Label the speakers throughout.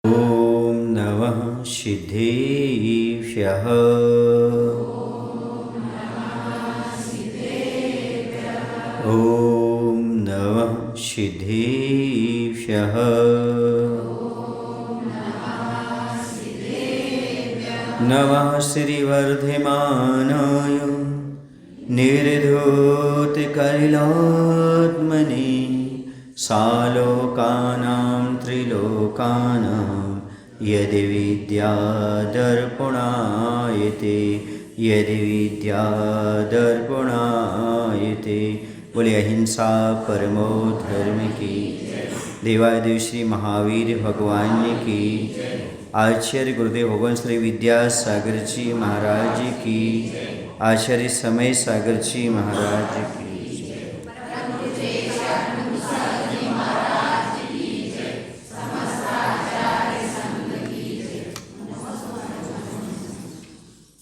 Speaker 1: ॐ नमः सिद्धेभ्यः। ॐ नमः सिद्धेभ्यः। नमः श्रीवर्धमानाय निर्धूतकलिलात्मने सालोकानां त्रिलोकानां यदि विद्यादर्पणायते बोले अहिंसा परमो धर्म की। देवादेव श्री महावीर भगवान की। आचार्य गुरुदेव भगवान श्री विद्यासागर जी महाराज की। आचार्य समय सागर जी महाराज की।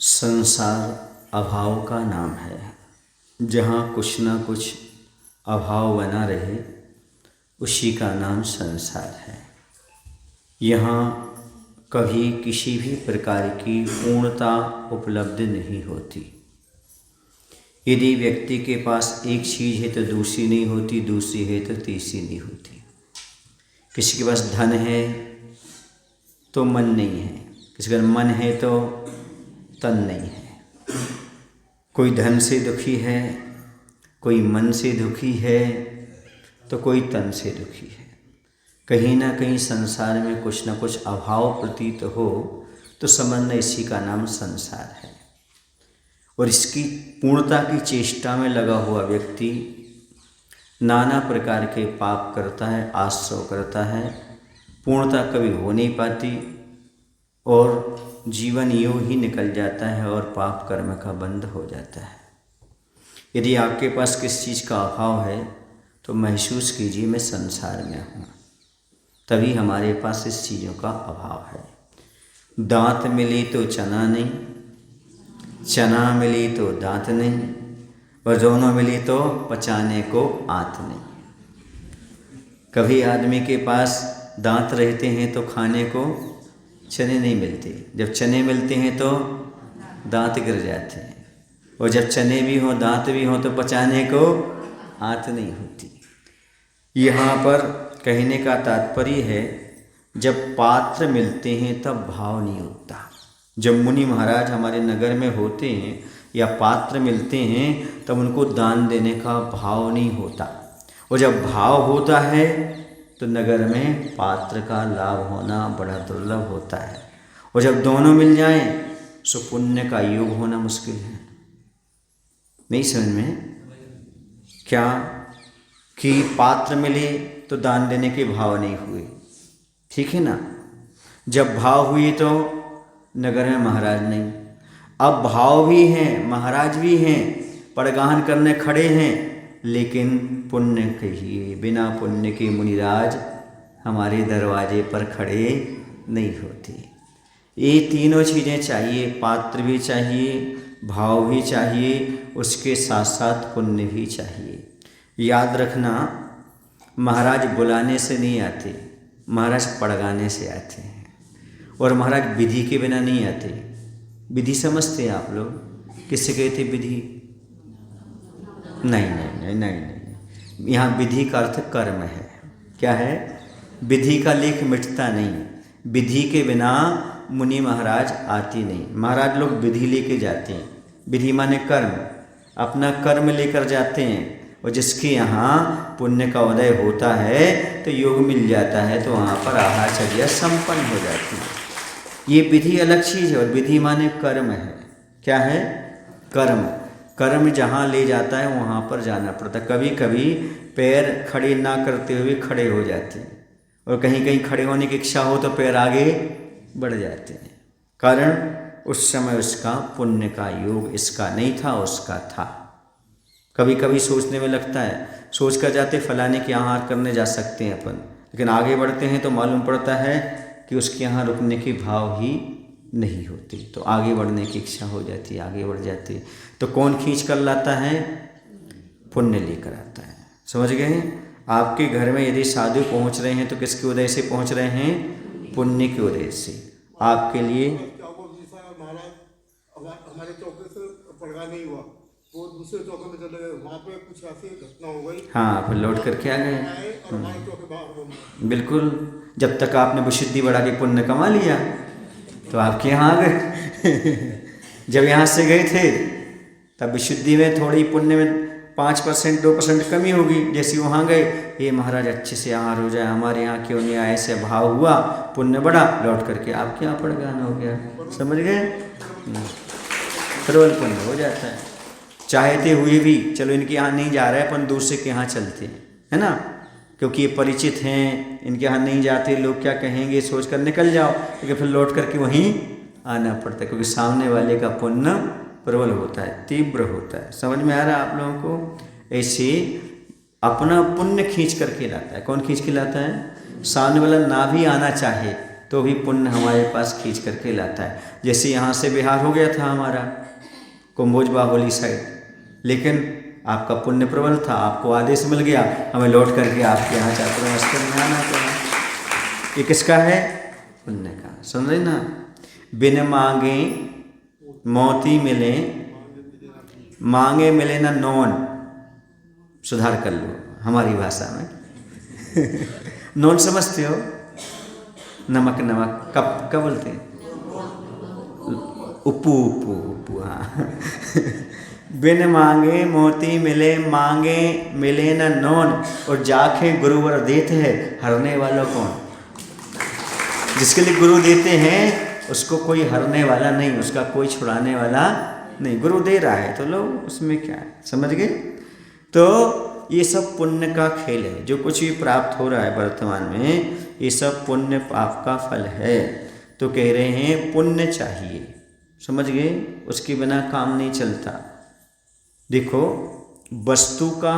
Speaker 1: संसार अभाव का नाम है। जहाँ कुछ ना कुछ अभाव बना रहे उसी का नाम संसार है। यहाँ कभी किसी भी प्रकार की पूर्णता उपलब्ध नहीं होती। यदि व्यक्ति के पास एक चीज़ है तो दूसरी नहीं होती, दूसरी है तो तीसरी नहीं होती। किसी के पास धन है तो मन नहीं है, किसी का मन है तो तन नहीं है। कोई धन से दुखी है, कोई मन से दुखी है, तो कोई तन से दुखी है। कहीं ना कहीं संसार में कुछ ना कुछ अभाव प्रतीत हो तो समझना इसी का नाम संसार है। और इसकी पूर्णता की चेष्टा में लगा हुआ व्यक्ति नाना प्रकार के पाप करता है, आश्रव करता है। पूर्णता कभी हो नहीं पाती और जीवन यूँ ही निकल जाता है और पाप कर्म का बंध हो जाता है। यदि आपके पास किस चीज़ का अभाव है तो महसूस कीजिए मैं संसार में हूँ, तभी हमारे पास इस चीज़ों का अभाव है। दांत मिले तो चना नहीं, चना मिले तो दांत नहीं, और दोनों मिले तो पचाने को आंत नहीं। कभी आदमी के पास दांत रहते हैं तो खाने को चने नहीं मिलते, जब चने मिलते हैं तो दांत गिर जाते हैं, और जब चने भी हों दांत भी हों तो पचाने को आंत नहीं होती। यहाँ पर कहने का तात्पर्य है जब पात्र मिलते हैं तब भाव नहीं होता। जब मुनि महाराज हमारे नगर में होते हैं या पात्र मिलते हैं तब उनको दान देने का भाव नहीं होता, और जब भाव होता है तो नगर में पात्र का लाभ होना बड़ा दुर्लभ होता है। और जब दोनों मिल जाएं तो पुण्य का योग होना मुश्किल है। नहीं समझ में क्या कि पात्र मिले तो दान देने के भाव नहीं हुए, ठीक है ना। जब भाव हुए तो नगर में महाराज नहीं। अब भाव भी हैं, महाराज भी हैं, परगाहन करने खड़े हैं, लेकिन पुण्य कहिए बिना पुण्य के मुनिराज हमारे दरवाजे पर खड़े नहीं होते। ये तीनों चीज़ें चाहिए, पात्र भी चाहिए, भाव भी चाहिए, उसके साथ साथ पुण्य भी चाहिए। याद रखना, महाराज बुलाने से नहीं आते, महाराज पड़गाने से आते हैं। और महाराज विधि के बिना नहीं आते। विधि समझते हैं आप लोग? किससे कहते विधि? नहीं नहीं नहीं नहीं नहीं, यहाँ विधि का अर्थ कर्म है। क्या है? विधि का लेख मिटता नहीं। विधि के बिना मुनि महाराज आती नहीं। महाराज लोग विधि लेके जाते हैं। विधि माने कर्म, अपना कर्म लेकर जाते हैं, और जिसके यहाँ पुण्य का उदय होता है तो योग मिल जाता है, तो वहाँ पर आहारचर्या संपन्न हो जाती है। ये विधि अलग चीज़ है, और विधि माने कर्म है। क्या है? कर्म। कर्म जहाँ ले जाता है वहाँ पर जाना पड़ता है। कभी कभी पैर खड़े ना करते हुए खड़े हो जाते हैं, और कहीं कहीं खड़े होने की इच्छा हो तो पैर आगे बढ़ जाते हैं। कारण उस समय उसका पुण्य का योग इसका नहीं था, उसका था। कभी कभी सोचने में लगता है, सोच कर जाते फलाने के यहाँ करने जा सकते हैं अपन, लेकिन आगे बढ़ते हैं तो मालूम पड़ता है कि उसके यहाँ रुकने के भाव ही नहीं होते, तो आगे बढ़ने की इच्छा हो जाती है, आगे बढ़ जाती है। तो कौन खींच कर लाता है? पुण्य लेकर आता है। समझ गए? आपके घर में यदि साधु पहुंच रहे हैं तो किसके उदय से पहुंच रहे हैं? पुण्य की वजह से आपके लिए।
Speaker 2: हमारे चौके से पड़गा नहीं हुआ, वो दूसरे चौके में चले गए, वहाँ पे कुछ ऐसी घटना हो गई।
Speaker 1: हाँ, फिर लौट करके आ गए।
Speaker 2: और हमारे चौके बाहर।
Speaker 1: बिल्कुल, जब तक आपने विशुद्धि बढ़ा के पुण्य कमा लिया तो आपके यहाँ आ गए। जब यहाँ से गए थे तब विशुद्धि में थोड़ी पुण्य में 5% 2% कमी होगी। जैसे वहाँ गए, ये महाराज अच्छे से आहार हो जाए, हमारे यहाँ क्यों नहीं आए, ऐसे भाव हुआ, पुण्य बढ़ा, लौट करके आपके यहाँ पड़गान हो गया। समझ गए? प्रबल पुण्य हो जाता है। चाहते हुए भी चलो इनके यहाँ नहीं जा रहे हैं, अपन दूसरे के यहाँ चलते हैं, है ना, क्योंकि ये परिचित हैं, इनके यहाँ नहीं जाते, लोग क्या कहेंगे सोच कर निकल जाओ, क्योंकि फिर लौट करके वहीं आना पड़ता है, क्योंकि सामने वाले का पुण्य प्रबल होता है, तीव्र होता है। समझ में आ रहा है आप लोगों को? ऐसे अपना पुण्य खींच करके लाता है। कौन खींच के लाता है? सामने वाला ना भी आना चाहे तो भी पुण्य हमारे पास खींच करके लाता है। जैसे यहाँ से बिहार हो गया था हमारा कुंभोज बाहुली साइड, लेकिन आपका पुण्य प्रबल था, आपको आदेश मिल गया, हमें लौट करके आपके यहाँ चातुर्मास्य में आना पड़ा। ये किसका है? पुण्य का। सुन रहे ना? बिन मांगे मोती मिले, मांगे मिले ना नौन। सुधार कर लो हमारी भाषा में। नौन समझते हो? नमक नमक कब बोलते हैं? उपू उपू उपू। हाँ। बिन मांगे मोती मिले, मांगे मिले न नौन, और जाके गुरुवर देते हैं, हरने वाला कौन? जिसके लिए गुरु देते हैं उसको कोई हरने वाला नहीं, उसका कोई छुड़ाने वाला नहीं। गुरु दे रहा है तो लो, उसमें क्या है? समझ गए? तो ये सब पुण्य का खेल है। जो कुछ भी प्राप्त हो रहा है वर्तमान में, ये सब पुण्य पाप का फल है। तो कह रहे हैं पुण्य चाहिए। समझ गए? उसके बिना काम नहीं चलता। देखो, वस्तु का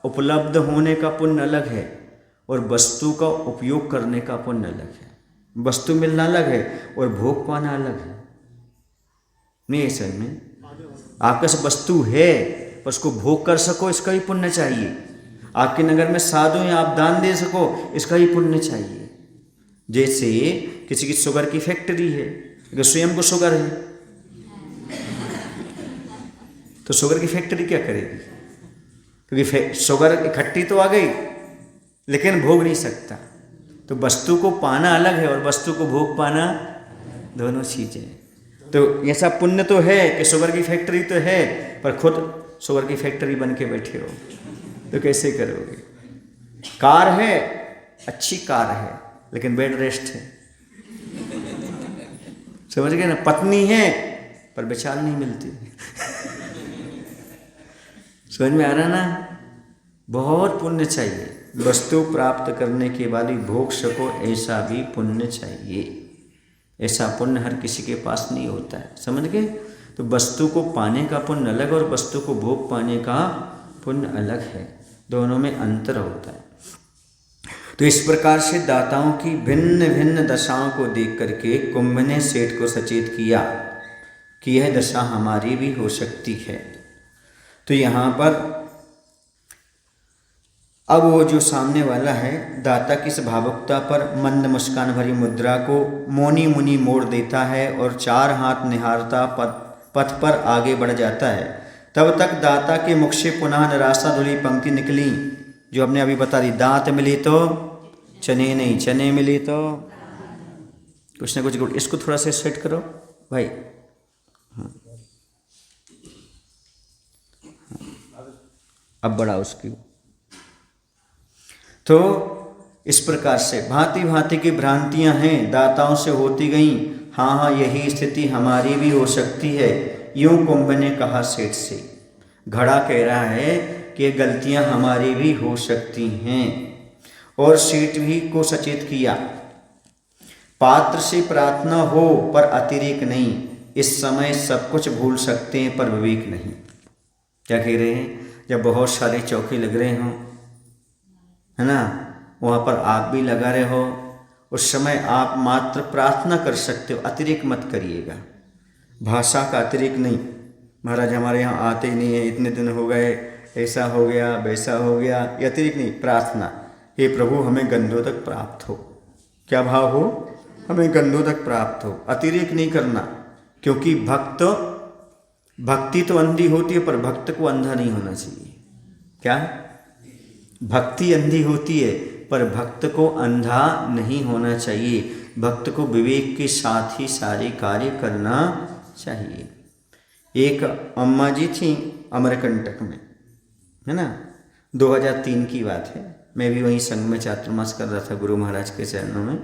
Speaker 1: उपलब्ध होने का पुण्य अलग है और वस्तु का उपयोग करने का पुण्य अलग है। वस्तु मिलना अलग है और भोग पाना अलग है। नहीं, ऐसे में आपके पास वस्तु है पर उसको भोग कर सको, इसका ही पुण्य चाहिए। आपके नगर में साधु हैं, आप दान दे सको, इसका ही पुण्य चाहिए। जैसे किसी की शुगर की फैक्ट्री है, अगर स्वयं को शुगर है तो शुगर की फैक्ट्री क्या करेगी? क्योंकि शुगर इकट्ठी तो आ गई लेकिन भोग नहीं सकता। तो वस्तु को पाना अलग है और वस्तु को भोग पाना दोनों चीजें। तो ऐसा पुण्य तो है कि शुगर की फैक्ट्री तो है पर खुद शुगर की फैक्ट्री बन के बैठे हो, तो कैसे करोगे? कार है, अच्छी कार है, लेकिन बेड रेस्ट है। समझ गए ना? पत्नी है पर विचार नहीं मिलती। समझ में आ रहा ना? बहुत पुण्य चाहिए। वस्तु प्राप्त करने के बाद ही भोग सको, ऐसा भी पुण्य चाहिए। ऐसा पुण्य हर किसी के पास नहीं होता है। समझ गए? तो वस्तु को पाने का पुण्य अलग और वस्तु को भोग पाने का पुण्य अलग है, दोनों में अंतर होता है। तो इस प्रकार से दाताओं की भिन्न भिन्न दशाओं को देख करके कुंभ ने सेठ को सचेत किया कि यह दशा हमारी भी हो सकती है। तो यहाँ पर अब वो जो सामने वाला है, दाता की इस भावुकता पर मंद मुस्कान भरी मुद्रा को मौनी मुनि मोड़ देता है और चार हाथ निहारता पथ पर आगे बढ़ जाता है। तब तक दाता के मुख से पुनः निराशा धुली पंक्ति निकली, जो हमने अभी बता दी। दांत मिली तो चने नहीं, चने मिली तो कुछ ना कुछ गुड़। इसको थोड़ा सा सेट करो भाई। अब बढ़ा उसकी। तो इस प्रकार से भांति भांति की भ्रांतियां हैं, दाताओं से होती गईं। हाँ हाँ, यही स्थिति हमारी भी हो सकती है, यूं कुंभ ने कहा सेठ से। घड़ा कह रहा है कि गलतियां हमारी भी हो सकती हैं और सेठ भी को सचेत किया। पात्र से प्रार्थना हो पर अतिरेक नहीं। इस समय सब कुछ भूल सकते हैं पर विवेक नहीं। क्या कह रहे हैं? जब बहुत सारे चौके लग रहे हों, है ना, वहाँ पर आप भी लगा रहे हो, उस समय आप मात्र प्रार्थना कर सकते हो, अतिरेक मत करिएगा। भाषा का अतिरेक नहीं। महाराज हमारे यहाँ आते ही नहीं है, इतने दिन हो गए, ऐसा हो गया वैसा हो गया, ये अतिरेक नहीं। प्रार्थना, हे प्रभु हमें गंधोदक प्राप्त हो। क्या भाव हो? हमें गंधोदक प्राप्त हो। अतिरेक नहीं करना, क्योंकि भक्ति तो अंधी होती है, पर भक्त को अंधा नहीं होना चाहिए। क्या? भक्ति अंधी होती है, पर भक्त को अंधा नहीं होना चाहिए। भक्त को विवेक के साथ ही सारे कार्य करना चाहिए। एक अम्मा जी थी अमरकंटक में, है ना, 2003 की बात है। मैं भी वहीं संघ में चातुर्मास कर रहा था गुरु महाराज के चरणों में।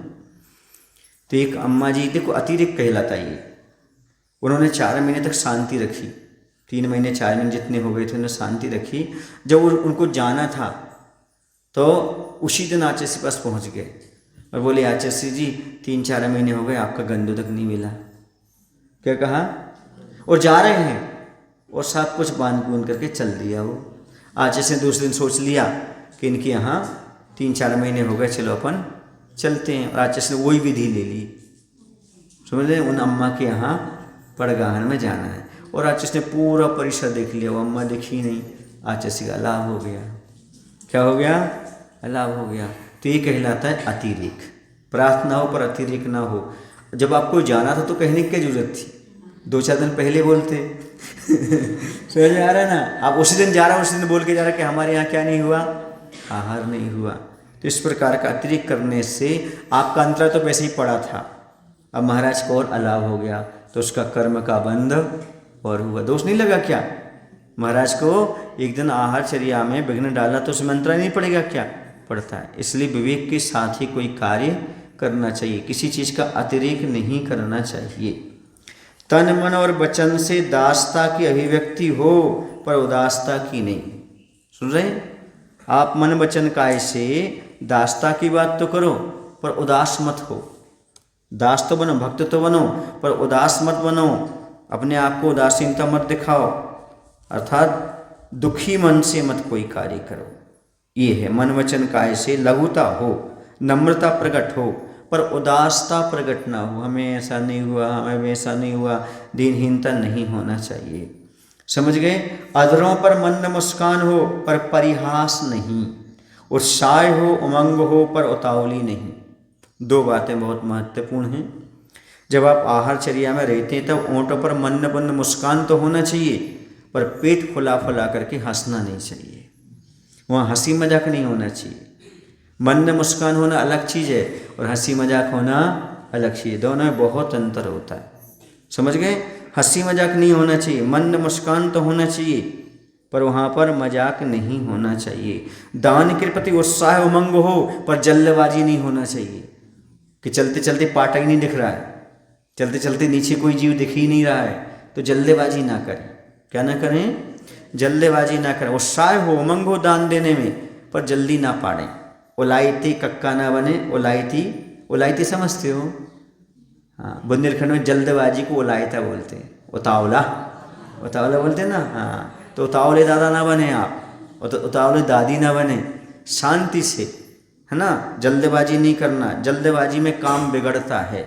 Speaker 1: तो एक अम्मा जी, देखो अतिरेक कहलाता ये, उन्होंने 4 महीने तक शांति रखी। 3 महीने 4 महीने जितने हो गए थे उन्होंने शांति रखी। जब उनको जाना था तो उसी दिन आचार्य के पास पहुंच गए और बोले, आचार्य जी 3-4 महीने हो गए, आपका गंधोदक नहीं मिला। क्या कहा? और जा रहे हैं और सब कुछ बांध बूंद करके चल दिया। वो आचार्य ने दूसरे दिन सोच लिया कि इनके यहाँ 3-4 महीने हो गए, चलो अपन चलते हैं। और आचार्य ने वही विधि ले ली, समझ लें, उन अम्मा के यहाँ पड़गाहन में जाना है। और आचार्य ने पूरा परिसर देख लिया, वो अम्मा दिखी नहीं। आचार्य का लाभ हो गया। क्या हो गया? लाभ हो गया। तो ये कहलाता है अतिरेक। प्रार्थना हो पर अतिरेक ना हो। जब आपको जाना था तो कहने की क्या जरूरत थी? 2-4 दिन पहले बोलते। समझ में आ रहा है ना? आप उसी दिन जा रहा, उसी दिन बोल के जा रहा कि हमारे यहाँ क्या नहीं हुआ? आहार नहीं हुआ। तो इस प्रकार का अतिरेक करने से आपका अंतरा तो वैसे ही पड़ा था, अब महाराज को और अलाभ हो गया, तो उसका कर्म का बंध और हुआ। दोष नहीं लगा क्या? महाराज को एक दिन आहारचर्या में विघ्न डाला तो उसमें अंतरा नहीं पड़ेगा क्या? पड़ता है। इसलिए विवेक के साथ ही कोई कार्य करना चाहिए, किसी चीज़ का अतिरेक नहीं करना चाहिए। तन मन और वचन से दासता की अभिव्यक्ति हो, पर उदासता की नहीं। सुन रहे? आप मन वचन काय से दासता की बात तो करो, पर उदास मत हो। दास तो बनो, भक्त तो बनो, पर उदास मत बनो। अपने आप को उदासीनता मत दिखाओ, अर्थात दुखी मन से मत कोई कार्य करो। ये है मन वचन काय से लघुता हो, नम्रता प्रकट हो, पर उदासता प्रकट ना हो। हमें ऐसा नहीं हुआ, हमें वैसा नहीं हुआ, दीनहीनता नहीं होना चाहिए। समझ गए? अधरों पर मंद मुस्कान हो, पर परिहास नहीं। उत्साह हो, उमंग हो, पर उतावली नहीं। 2 बातें बहुत महत्वपूर्ण हैं। जब आप आहारचर्या में रहते हैं तब ओंठों पर मंद मंद मुस्कान तो होना चाहिए, पर पेट फुला फुला करके हंसना नहीं चाहिए। वहाँ हंसी मजाक नहीं होना चाहिए। मंद मुस्कान होना अलग चीज़ है और हंसी मजाक होना अलग चीज़ है, दोनों में बहुत अंतर होता है। समझ गए? हंसी मजाक नहीं होना चाहिए, मंद मुस्कान तो होना चाहिए, पर वहाँ पर मजाक नहीं होना चाहिए। दान के प्रति उत्साह उमंग हो, पर जल्दबाजी नहीं होना चाहिए कि चलते चलते पाटा ही नहीं दिख रहा है, चलते चलते नीचे कोई जीव दिख ही नहीं रहा है, तो जल्दबाजी ना करें। क्या ना करें? जल्दबाजी ना करें। उत्साह हो, उमंग हो दान देने में, पर जल्दी ना पाड़ें। उलायती कक्का ना बने। उलायती समझते हो? हाँ, बुंदेलखंड में जल्दबाजी को उलायता बोलते हैं। उतावला बोलते हैं ना। हाँ, तो उतावले दादा ना बने आप, उतावले दादी ना बने। शांति से, है ना, जल्दबाजी नहीं करना। जल्दबाजी में काम बिगड़ता है,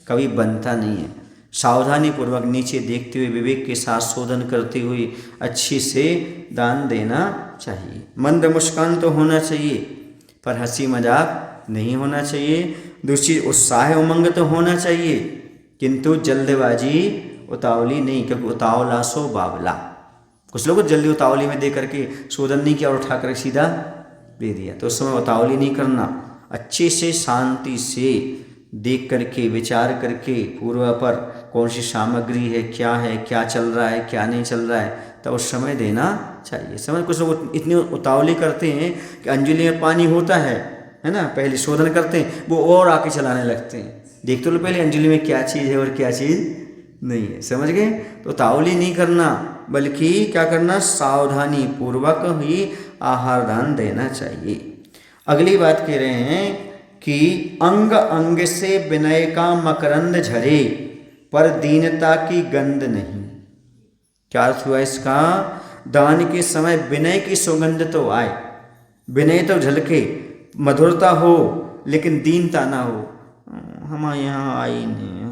Speaker 1: कभी बनता नहीं है। सावधानी पूर्वक नीचे देखते हुए विवेक के साथ शोधन करते हुए अच्छी से दान देना चाहिए। मंद मुस्कान तो होना चाहिए, पर हंसी मजाक नहीं होना चाहिए। दूसरी, उत्साह उमंग तो होना चाहिए, किंतु जल्दबाजी उतावली नहीं, क्योंकि उतावला सो बावला। कुछ लोग जल्दी उतावली में दे करके शोधन नहीं किया और उठा कर सीधा दे दिया, तो उस समय उतावली नहीं करना। अच्छे से शांति से देख करके विचार करके पूर्व पर कौन सी सामग्री है, क्या चल रहा है, क्या नहीं चल रहा है, तब उस समय देना चाहिए। समझ? कुछ लोग इतनी उतावली करते हैं कि अंजलि में पानी होता है ना, पहले शोधन करते हैं, वो और आके चलाने लगते हैं। देख तो लो पहले अंजलि में क्या चीज़ है और क्या चीज़ नहीं है। समझ गए? तो उतावली नहीं करना, बल्कि क्या करना, सावधानी पूर्वक ही आहार दान देना चाहिए। अगली बात कह रहे हैं कि अंग अंग से विनय का मकरंद झरे, पर दीनता की गंध नहीं। क्या अर्थ हुआ इसका? दान के समय विनय की सुगंध तो आए, विनय तो झलके, मधुरता हो, लेकिन दीनता ना हो। हमारे यहाँ आई नहीं,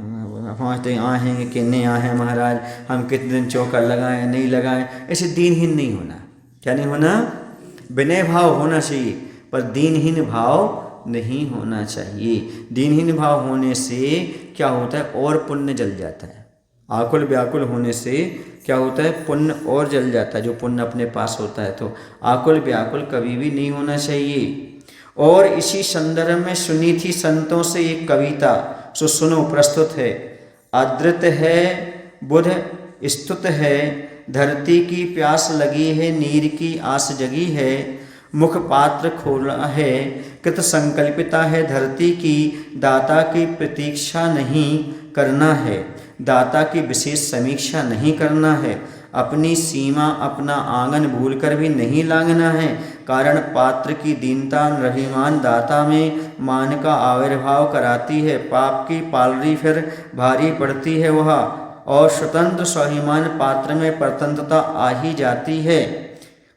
Speaker 1: हमारे तो आए हैं कि नहीं आए हैं महाराज, हम कितने दिन चौका लगाएं नहीं लगाएं, ऐसे दीनहीन नहीं होना। क्या नहीं होना? विनय भाव होना चाहिए, पर दीनहीन भाव नहीं होना चाहिए। दीनहीन भाव होने से क्या होता है, और पुण्य जल जाता है। आकुल व्याकुल होने से क्या होता है, पुण्य और जल जाता है, जो पुण्य अपने पास होता है। तो आकुल व्याकुल कभी भी नहीं होना चाहिए। और इसी संदर्भ में सुनी थी संतों से एक कविता, सो सुनो, प्रस्तुत है। आदृत है बुध स्तुत है, धरती की प्यास लगी है, नीर की आस जगी है, मुख पात्र खोला है, कृत संकल्पिता है धरती की, दाता की प्रतीक्षा नहीं करना है, दाता की विशेष समीक्षा नहीं करना है, अपनी सीमा अपना आंगन भूलकर भी नहीं लांघना है, कारण पात्र की दीनता रहीमान दाता में मान का आविर्भाव कराती है, पाप की पालरी फिर भारी पड़ती है वह, और स्वतंत्र स्वाभिमान पात्र में परतंत्रता आ ही जाती है,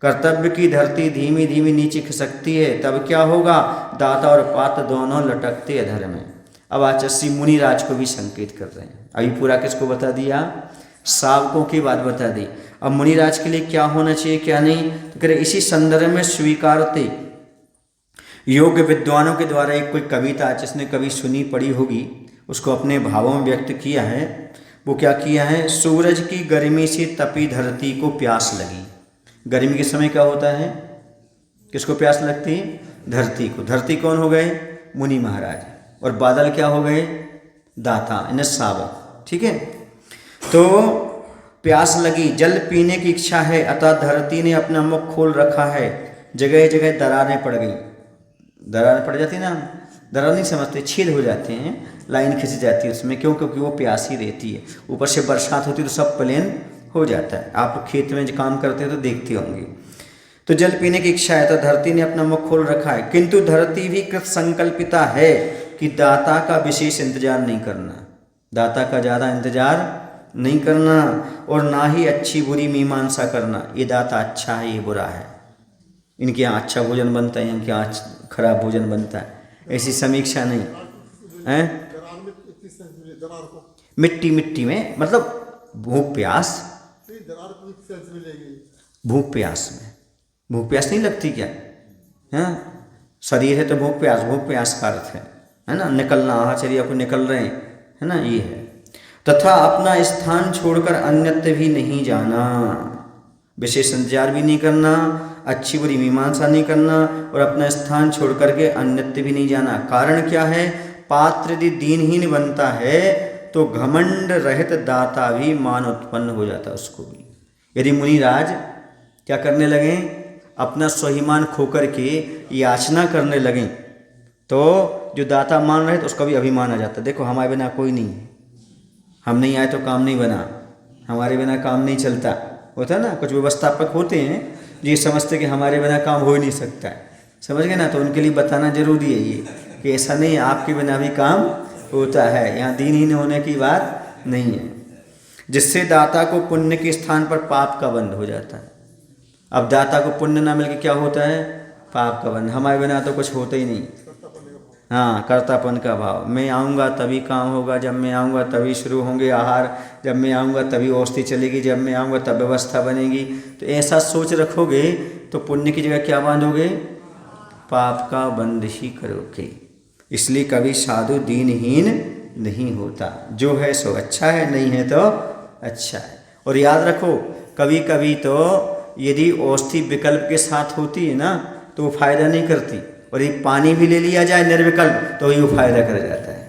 Speaker 1: कर्तव्य की धरती धीमी धीमी नीचे खिसकती है, तब क्या होगा, दाता और पात्र दोनों लटकते अधर में। अब आचार्य मुनिराज को भी संकेत कर रहे हैं। अभी पूरा किसको बता दिया, सावकों की बात बता दी। अब मुनिराज के लिए क्या होना चाहिए क्या नहीं, तो कह रहे इसी संदर्भ में स्वीकारते योग्य विद्वानों के द्वारा एक कोई कविता जिसने कभी सुनी पड़ी होगी, उसको अपने भावों में व्यक्त किया है। वो क्या किया है, सूरज की गर्मी से तपी धरती को प्यास लगी। गर्मी के समय क्या होता है, किसको प्यास लगती है, धरती को। धरती कौन हो गए, मुनि महाराज, और बादल क्या हो गए, दाता यानी सावक। ठीक है, तो प्यास लगी, जल पीने की इच्छा है, अतः धरती ने अपना मुख खोल रखा है। जगह जगह दरारें पड़ गई, दरारें पड़ जाती ना, दरार नहीं समझते, छेद हो जाते हैं, लाइन खिंच जाती है उसमें, क्यों, क्योंकि वो प्यासी रहती है। ऊपर से बरसात होती है तो सब प्लेन हो जाता है। आप खेत में जो काम करते हैं तो देखते होंगे। तो जल पीने की इच्छा है, तो धरती ने अपना मुख खोल रखा है, किंतु धरती भी कृत संकल्पिता है कि दाता का विशेष इंतजार नहीं करना, दाता का ज़्यादा इंतजार नहीं करना, और ना ही अच्छी बुरी मीमांसा करना, ये दाता अच्छा है ये बुरा है, इनके यहाँ अच्छा भोजन बनता है, इनके यहाँ खराब भोजन बनता है, ऐसी समीक्षा नहीं है। मिट्टी मिट्टी में मतलब भूख प्यास, भूख प्यास में, भूख प्यास नहीं लगती क्या है, शरीर है तो भूख प्यास का अर्थ है ना, निकलना, आहाचर्या को निकल रहे हैं, है ना, ये है। तथा अपना स्थान छोड़कर अन्यत्र भी नहीं जाना, विशेष इंतजार भी नहीं करना, अच्छी बुरी मीमांसा नहीं करना, और अपना स्थान छोड़ करके अन्यत्र भी नहीं जाना। कारण क्या है, पात्र यदि दीनहीन बनता है तो घमंड रहित दाता भी मान उत्पन्न हो जाता है उसको भी। यदि मुनिराज क्या करने लगे, अपना स्वाभिमान खोकर के याचना करने लगें, तो जो दाता मान रहे तो उसका भी अभिमान आ जाता। देखो हमारे बिना कोई नहीं है, हम नहीं आए तो काम नहीं बना, हमारे बिना काम नहीं चलता, होता है ना। कुछ व्यवस्थापक होते हैं जो ये समझते कि हमारे बिना काम हो ही नहीं सकता है, समझ गए ना। तो उनके लिए बताना जरूरी है ये कि ऐसा नहीं है, आपके बिना भी काम होता है, यहाँ दीनहीन होने की बात नहीं है। जिससे दाता को पुण्य के स्थान पर पाप का बंध हो जाता है। अब दाता को पुण्य ना मिलके क्या होता है, पाप का बंध। हमारे बिना तो कुछ होता ही नहीं, हाँ, कर्तापन का भाव। मैं आऊँगा तभी काम होगा, जब मैं आऊँगा तभी शुरू होंगे आहार, जब मैं आऊँगा तभी औषधि चलेगी, जब मैं आऊँगा तब व्यवस्था बनेगी। तो ऐसा सोच रखोगे तो पुण्य की जगह क्या बांधोगे, पाप का बंध ही करोगे। इसलिए कभी साधु दीनहीन नहीं होता, जो है सो अच्छा है, नहीं है तो अच्छा है। और याद रखो कभी कभी तो यदि औषधि विकल्प के साथ होती है ना तो वो फायदा नहीं करती, और ये पानी भी ले लिया जाए निर्विकल्प तो ये फायदा कर जाता है।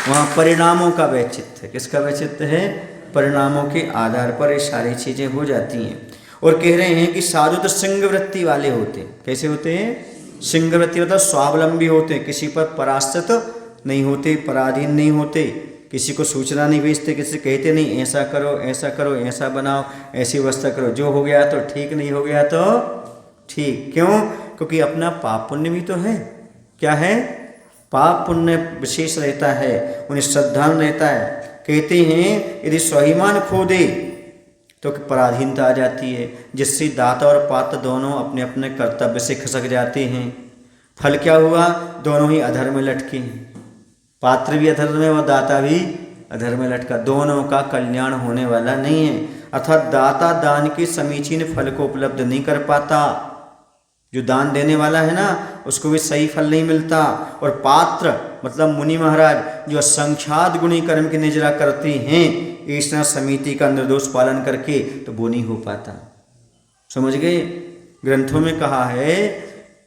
Speaker 1: वहाँ परिणामों का वैचित्य है। किसका वैचित्य है, परिणामों के आधार पर ये सारी चीज़ें हो जाती हैं। और कह रहे हैं कि साधु तो सिंह वृत्ति वाले होते हैं। कैसे होते हैं, सिंह वृत्ति मतलब स्वावलंबी होते हैं, किसी पर पराश्रित नहीं होते, पराधीन नहीं होते, किसी को सूचना नहीं भेजते, किसी कहते नहीं ऐसा करो ऐसा करो, ऐसा बनाओ, ऐसी व्यवस्था करो, जो हो गया तो ठीक, नहीं हो गया तो ठीक। क्यों, क्योंकि अपना पाप पुण्य भी तो है। क्या है, पाप पुण्य विशेष रहता है, उन्हें श्रद्धान रहता है। कहते हैं यदि स्वाभिमान खो दे तो पराधीनता आ जाती है, जिससे दाता और पात्र दोनों अपने अपने कर्तव्य से खसक जाते हैं। फल क्या हुआ, दोनों ही अधर में लटके हैं, पात्र भी अधर में और दाता भी अधर में लटका, दोनों का कल्याण होने वाला नहीं है। अर्थात दाता दान के समीचीन फल को उपलब्ध नहीं कर पाता। जो दान देने वाला है ना उसको भी सही फल नहीं मिलता। और पात्र मतलब मुनि महाराज जो असंख्यात गुणी कर्म की निजरा करते हैं ईश्वर समिति का निर्दोष पालन करके, तो वो नहीं हो पाता। समझ गए? ग्रंथों में कहा है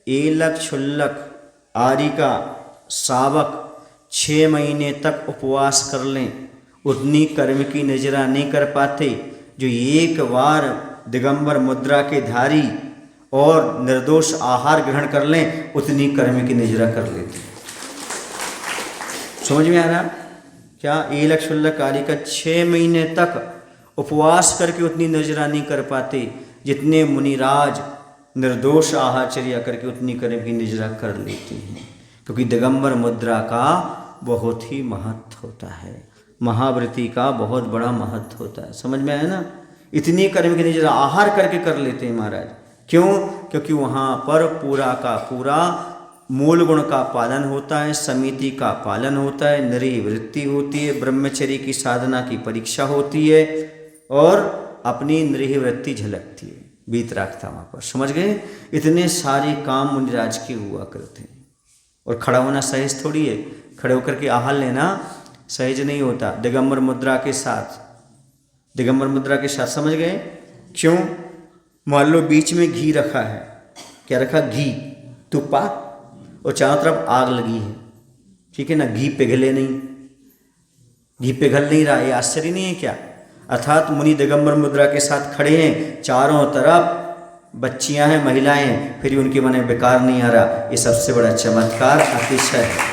Speaker 1: एलक क्षुल्लक आदि का सावक 6 महीने तक उपवास कर लें, उतनी कर्म की निजरा नहीं कर पाते जो एक बार दिगंबर मुद्रा के धारी और निर्दोष आहार ग्रहण कर लें, उतनी कर्म की निजरा कर लेते। समझ में आ रहा क्या? एलक क्षुल्लक आदि का 6 महीने तक उपवास करके उतनी निजरा नहीं कर पाते जितने मुनिराज निर्दोष आहारचर्या करके उतनी कर्म की निजरा कर लेते हैं। क्योंकि दिगंबर मुद्रा का बहुत ही महत्व होता है, महाव्रती का बहुत बड़ा महत्व होता है। समझ में आया ना? इतनी कर्म की निजरा आहार करके कर लेते हैं महाराज। क्यों? क्योंकि वहाँ पर पूरा का पूरा मूल गुण का पालन होता है, समिति का पालन होता है, निरीह वृत्ति होती है, ब्रह्मचर्य की साधना की परीक्षा होती है और अपनी निरीह वृत्ति झलकती है, बीत रखता वहाँ पर। समझ गए? इतने सारे काम मुनिराज के हुआ करते हैं। और खड़ा होना सहज थोड़ी है, खड़े होकर के आहार लेना सहज नहीं होता। दिगंबर मुद्रा के साथ, दिगंबर मुद्रा के साथ, समझ गए? क्यों? मान लो बीच में घी रखा है, क्या रखा? घी, तुप्पा, और चारों तरफ आग लगी है, ठीक है ना? घी पिघले नहीं, घी पिघल नहीं रहा, ये आश्चर्य नहीं है क्या? अर्थात मुनि दिगंबर मुद्रा के साथ खड़े हैं, चारों तरफ बच्चियां हैं, महिलाएं हैं, फिर भी उनके मन में विकार नहीं आ रहा। ये सबसे बड़ा चमत्कार अतिशय है।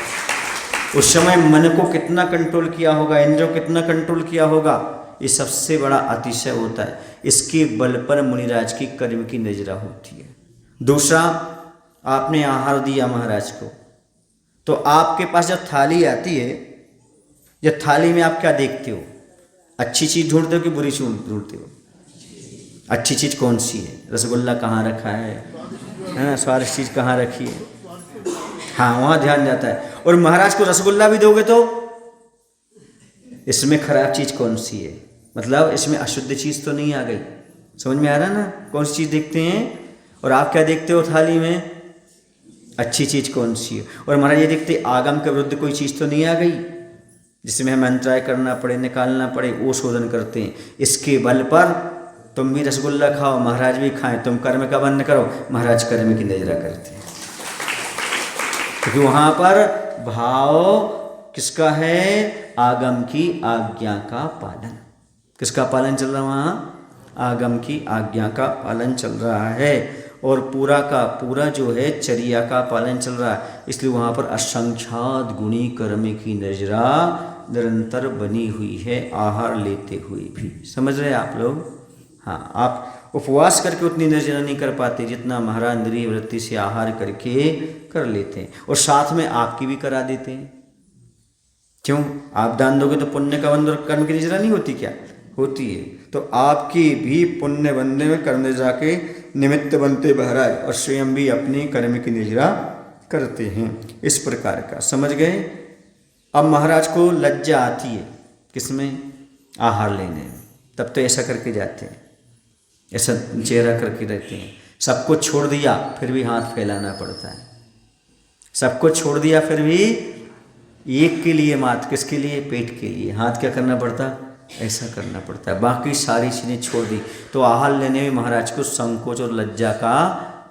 Speaker 1: उस समय मन को कितना कंट्रोल किया होगा, इंद्रियों को कितना कंट्रोल किया होगा, ये सबसे बड़ा अतिशय होता है। इसके बल पर मुनिराज की कर्म की नजरा होती है। दूसरा, आपने आहार दिया महाराज को, तो आपके पास जब थाली आती है, जब थाली में आप क्या देखते हो? अच्छी चीज़ ढूंढते हो कि बुरी चीज़ ढूंढते हो? अच्छी चीज़ कौन सी है? रसगुल्ला कहाँ रखा है ना? स्वादिष्ट चीज़ कहाँ रखी है? हाँ, वहाँ ध्यान जाता है। और महाराज को रसगुल्ला भी दोगे तो इसमें खराब चीज़ कौन सी है, मतलब इसमें अशुद्ध चीज़ तो नहीं आ गई। समझ में आ रहा ना? कौन सी चीज़ देखते हैं? और आप क्या देखते हो थाली में? अच्छी चीज़ कौन सी है। और महाराज ये देखते आगम के विरुद्ध कोई चीज़ तो नहीं आ गई जिसमें हमें अंतराय करना पड़े, निकालना पड़े, वो शोधन करते हैं। इसके बल पर तुम भी रसगुल्ला खाओ, महाराज भी खाएं, तुम कर्म का बंद करो, महाराज कर्म की नजरा करते हैं। क्योंकि वहाँ पर भाव किसका है? आगम की आज्ञा का पालन। किसका पालन चल रहा है वहाँ? आगम की आज्ञा का पालन चल रहा है। और पूरा का पूरा जो है चर्या का पालन चल रहा है। इसलिए वहाँ पर असंख्यात गुणी कर्म की नजरा निरंतर बनी हुई है, आहार लेते हुए भी। समझ रहे आप लोग? हाँ, आप उपवास करके उतनी नजरा नहीं कर पाते जितना महाराज निरीह वृत्ति से आहार करके कर लेते हैं। और साथ में आपकी भी करा देते हैं। क्यों? आप दान दोगे तो पुण्य का बंध और कर्म की निजरा नहीं होती क्या? होती है। तो आपकी भी पुण्य बंधने में कर्म निजरा के निमित्त बनते महाराज, और स्वयं भी अपनी कर्म की निजरा करते हैं। इस प्रकार का समझ गए? अब महाराज को लज्जा आती है किसमें? आहार लेने में। तब तो ऐसा करके जाते हैं, ऐसा चेहरा करके रहते हैं। सबको छोड़ दिया फिर भी हाथ फैलाना पड़ता है। सबको छोड़ दिया फिर भी एक के लिए मात्र, किसके लिए? पेट के लिए। हाथ क्या करना पड़ता? ऐसा करना पड़ता है। बाकी सारी चीज़ें छोड़ दी। तो आहार लेने में महाराज को संकोच और लज्जा का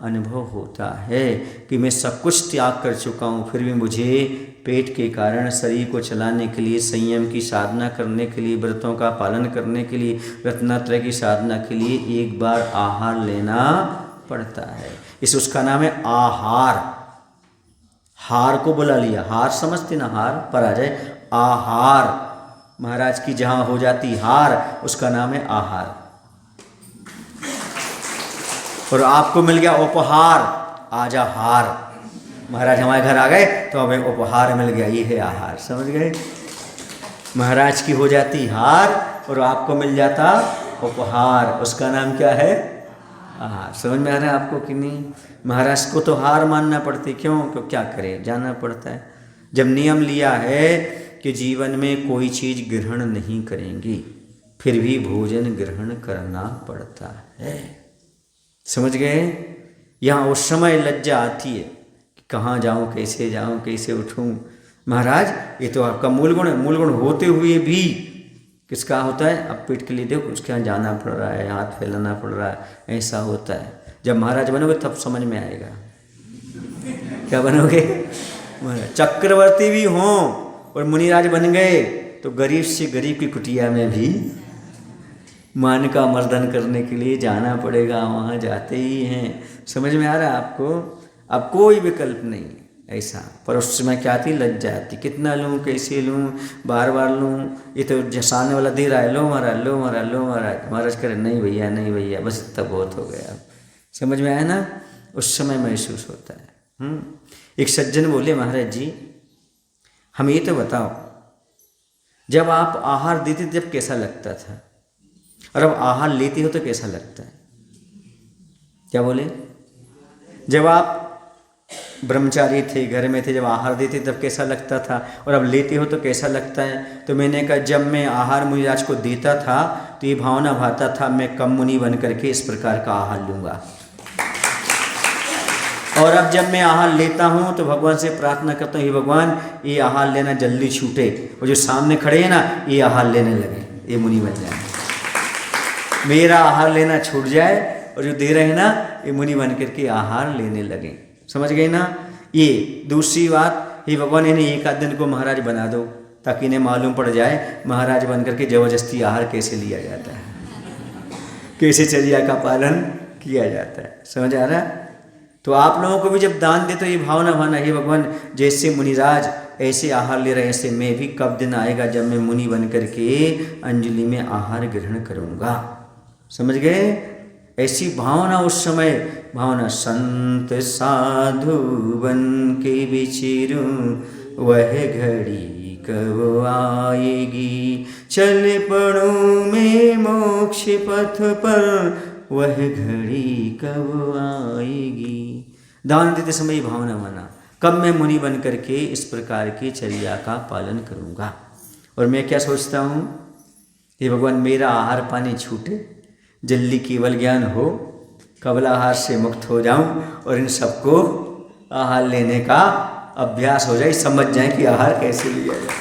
Speaker 1: अनुभव होता है कि मैं सब कुछ त्याग कर चुका हूँ, फिर भी मुझे पेट के कारण शरीर को चलाने के लिए, संयम की साधना करने के लिए, व्रतों का पालन करने के लिए, रत्नात्रय की साधना के लिए एक बार आहार लेना पड़ता है। इस उसका नाम है आहार। हार को बुला लिया, हार समझते ना? हार पर आ जाए आहार। महाराज की जहाँ हो जाती हार, उसका नाम है आहार। और आपको मिल गया उपहार, आजा हार। महाराज हमारे घर आ गए तो हमें उपहार मिल गया, ये है आहार। समझ गए? महाराज की हो जाती हार और आपको मिल जाता उपहार, उसका नाम क्या है? आहार। समझ में आ रहा है आपको कि नहीं? महाराज को तो हार मानना पड़ती। क्यों? क्यों क्या करे, जाना पड़ता है। जब नियम लिया है कि जीवन में कोई चीज़ ग्रहण नहीं करेंगे, फिर भी भोजन ग्रहण करना पड़ता है। समझ गए? यहाँ उस समय लज्जा आती है कहाँ जाऊँ, कैसे उठूँ। महाराज ये तो आपका मूल गुण है, मूल गुण होते हुए भी किसका होता है? अब पेट के लिए देखो उसके यहाँ जाना पड़ रहा है, हाथ फैलाना पड़ रहा है, ऐसा होता है। जब महाराज बनोगे तब समझ में आएगा। क्या बनोगे? चक्रवर्ती भी हों और मुनिराज बन गए तो गरीब से गरीब की कुटिया में भी मान का मर्दन करने के लिए जाना पड़ेगा, वहाँ जाते ही हैं। समझ में आ रहा है आपको? अब कोई विकल्प नहीं ऐसा। पर उस समय क्या थी? लज्जा आती, कितना लूँ, कैसे लूँ, बार बार लूँ, ये तो जसाने वाला दे रहा है, लो महाराज, लो महाराज, लो महाराज। महाराज करे नहीं भैया, नहीं भैया, बस इतना बहुत हो गया। समझ में आया ना? उस समय महसूस होता है। एक सज्जन बोले, महाराज जी हम ये तो बताओ, जब आप आहार देते जब कैसा लगता था, और अब आहार लेते हो तो कैसा लगता है? क्या बोले? जब आप ब्रह्मचारी थे, घर में थे, जब आहार देते तब कैसा लगता था, और अब लेते हो तो कैसा लगता है? तो मैंने कहा, जब मैं आहार मुनिराज को देता था तो ये भावना भाता था मैं कम मुनि बन करके इस प्रकार का आहार लूँगा, और अब जब मैं आहार लेता हूँ तो भगवान से प्रार्थना करता हूँ, हे भगवान ये आहार लेना जल्दी छूटे, और जो सामने खड़े हैं ना ये आहार लेने लगे, ये मुनि बन जाए, मेरा आहार लेना छूट जाए, और जो दे रहे हैं ना ये मुनि बन करके आहार लेने लगे। समझ गए ना? ये दूसरी बात, हे भगवान इन्हें एक आध दिन को महाराज बना दो ताकि इन्हें मालूम पड़ जाए महाराज बन करके जबरदस्ती आहार कैसे लिया जाता है, कैसे चर्या का पालन किया जाता है। समझ आ रहा है? तो आप लोगों को भी जब दान दे तो ये भावना भाना, हे भगवान जैसे मुनिराज ऐसे आहार ले रहे हैं, ऐसे मैं भी कब दिन आएगा जब मैं मुनि बन करके अंजलि में आहार ग्रहण करूँगा। समझ गए? ऐसी भावना उस समय, भावना संत साधु बन के बिचरूं वह घड़ी कब आएगी, चल पड़ूं मैं मोक्ष पथ पर वह घड़ी कब आएगी। दान देते समय भावना माना, कब मैं मुनि बन करके इस प्रकार की चर्या का पालन करूँगा। और मैं क्या सोचता हूँ, हे भगवान मेरा आहार पानी छूटे, जल्दी केवल ज्ञान हो, कबल आहार से मुक्त हो जाऊं, और इन सबको आहार लेने का अभ्यास हो जाए, समझ जाए कि आहार कैसे लिया जाए।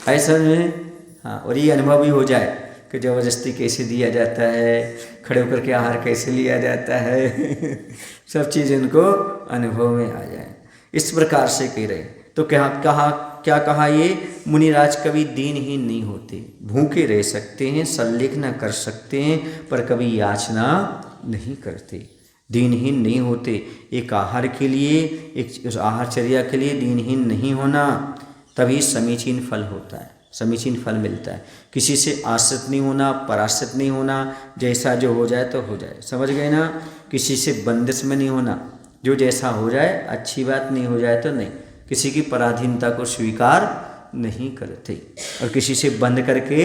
Speaker 1: ऐसा में हाँ, और ये अनुभव भी हो जाए कि जबरदस्ती कैसे दिया जाता है, खड़े होकर के आहार कैसे लिया जाता है सब चीज़ इनको अनुभव में आ जाए। इस प्रकार से कह रहे। तो क्या कहा ये? मुनिराज कभी दीनहीन नहीं होते, भूखे रह सकते हैं, सल्लेख न कर सकते हैं, पर कभी याचना नहीं करते, दीनहीन नहीं होते। एक आहार के लिए, एक आहारचर्या के लिए दीनहीन नहीं होना, तभी समीचीन फल होता है, समीचीन फल मिलता है। किसी से आश्रित नहीं होना, पराश्रित नहीं होना, जैसा जो हो जाए तो हो जाए। समझ गए ना? किसी से बंदिश में नहीं होना, जो जैसा हो जाए अच्छी बात, नहीं हो जाए तो नहीं। किसी की पराधीनता को स्वीकार नहीं करते, और किसी से बंद करके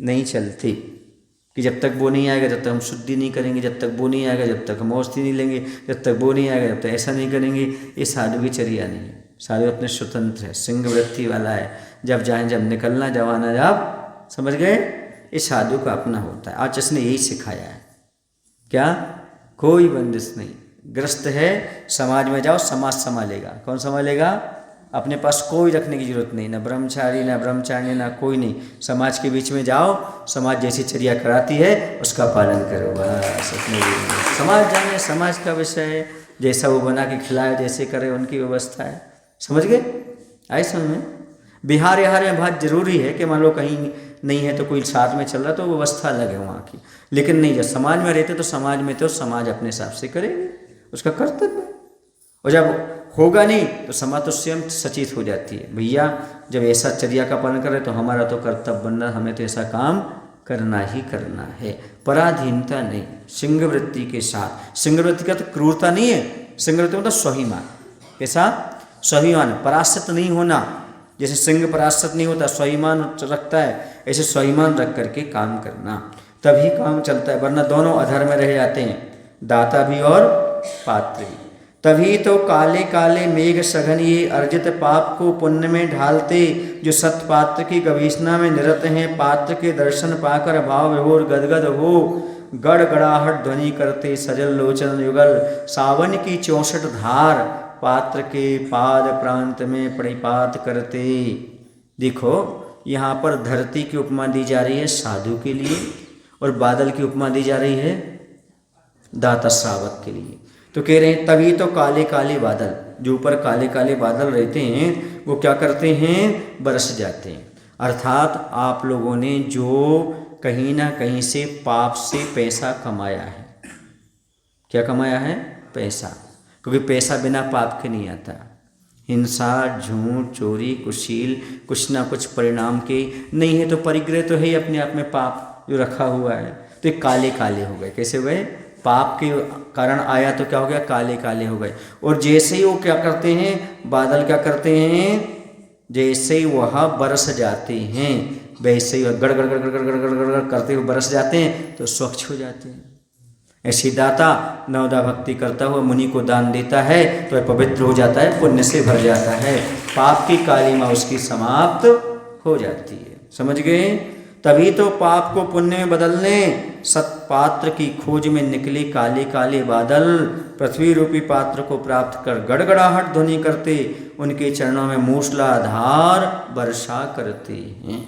Speaker 1: नहीं चलते कि जब तक वो नहीं आएगा जब तक हम शुद्धि नहीं करेंगे, जब तक वो नहीं आएगा जब तक हम औषधि नहीं लेंगे, जब तक वो नहीं आएगा जब तक ऐसा नहीं करेंगे। ये साधु की चर्या नहीं है। साधु अपने स्वतंत्र है, सिंह वृत्ति वाला है, जब जाए जब निकलना, जब आना जब। समझ गए? ये साधु का अपना होता है। आज इसने यही सिखाया है। क्या? कोई बंदिश नहीं। ग्रस्त है, समाज में जाओ, समाज संभालेगा। कौन संभालेगा? अपने पास कोई रखने की जरूरत नहीं, ना ब्रह्मचारी ना ब्रह्मचारिणी ना कोई नहीं। समाज के बीच में जाओ, समाज जैसी चर्या कराती है उसका पालन करो, बस। समाज जाने, समाज का विषय है, जैसा वो बना के खिलाए, जैसे करे उनकी व्यवस्था है। समझ गए? आए समझ में? बिहार यहाँ में बहुत जरूरी है कि मान लो कहीं नहीं है तो कोई साथ में चल रहा तो व्यवस्था अलग है वहाँ की, लेकिन नहीं, जब समाज में रहते तो समाज में तो समाज अपने हिसाब से करेगी, उसका कर्तव्य। और जब होगा नहीं तो समाज तो स्वयं सचेत हो जाती है, भैया जब ऐसा चर्या का पालन करे तो हमारा तो कर्तव्य बनना, हमें तो ऐसा काम करना ही करना है। पराधीनता नहीं, सिंह वृत्ति के साथ। सिंह वृत्ति का तो क्रूरता नहीं है, सिंह वृत्ति मतलब स्वाभिमान। कैसा? स्वाभिमान, पराश्रित नहीं होना। जैसे सिंह पराश्रित नहीं होता, स्वाभिमान रखता है, ऐसे स्वाभिमान रख करके काम करना, तभी काम चलता है। वरना दोनों अधर में रह जाते हैं, दाता भी और पात्र भी। तभी तो काले काले मेघ सघन ये अर्जित पाप को पुण्य में ढालते, जो सत्पात्र की गवेषणा में निरत हैं, पात्र के दर्शन पाकर भाव विभोर गदगद हो, गड़गड़ाहट ध्वनि करते सजल लोचन युगल, सावन की 64 धार पात्र के पाद प्रांत में परिपात करते। देखो यहाँ पर धरती की उपमा दी जा रही है साधु के लिए और बादल की उपमा दी जा रही है दाता श्रावक के लिए। तो कह रहे हैं तभी तो काले काले बादल, जो ऊपर काले काले बादल रहते हैं वो क्या करते हैं, बरस जाते हैं। अर्थात आप लोगों ने जो कहीं ना कहीं से पाप से पैसा कमाया है, क्या कमाया है, पैसा, क्योंकि पैसा बिना पाप के नहीं आता। हिंसा, झूठ, चोरी, कुशील, कुछ ना कुछ परिणाम के नहीं है तो परिग्रह तो है ही अपने आप में पाप जो रखा हुआ है। तो ये काले काले हो गए, कैसे हुए, पाप के कारण आया तो क्या हो गया, काले काले हो गए। और जैसे ही वो क्या करते हैं, बादल क्या करते हैं, जैसे ही वह बरस जाते हैं वैसे ही गड़ गड़ गड़ गड़ गड़ गड़ गड़ गड़ करते हुए बरस जाते हैं तो स्वच्छ हो जाते हैं। ऐसी दाता नवदा भक्ति करता हुआ मुनि को दान देता है तो वह पवित्र हो जाता है, पुण्य से भर जाता है, पाप की कालिमा उसकी समाप्त हो जाती है। समझ गए? तभी तो पाप को पुण्य में बदलने सत्पात्र की खोज में निकले काले काले बादल पृथ्वी रूपी पात्र को प्राप्त कर गड़गड़ाहट ध्वनि करते उनके चरणों में मूसलाधार वर्षा करते हैं।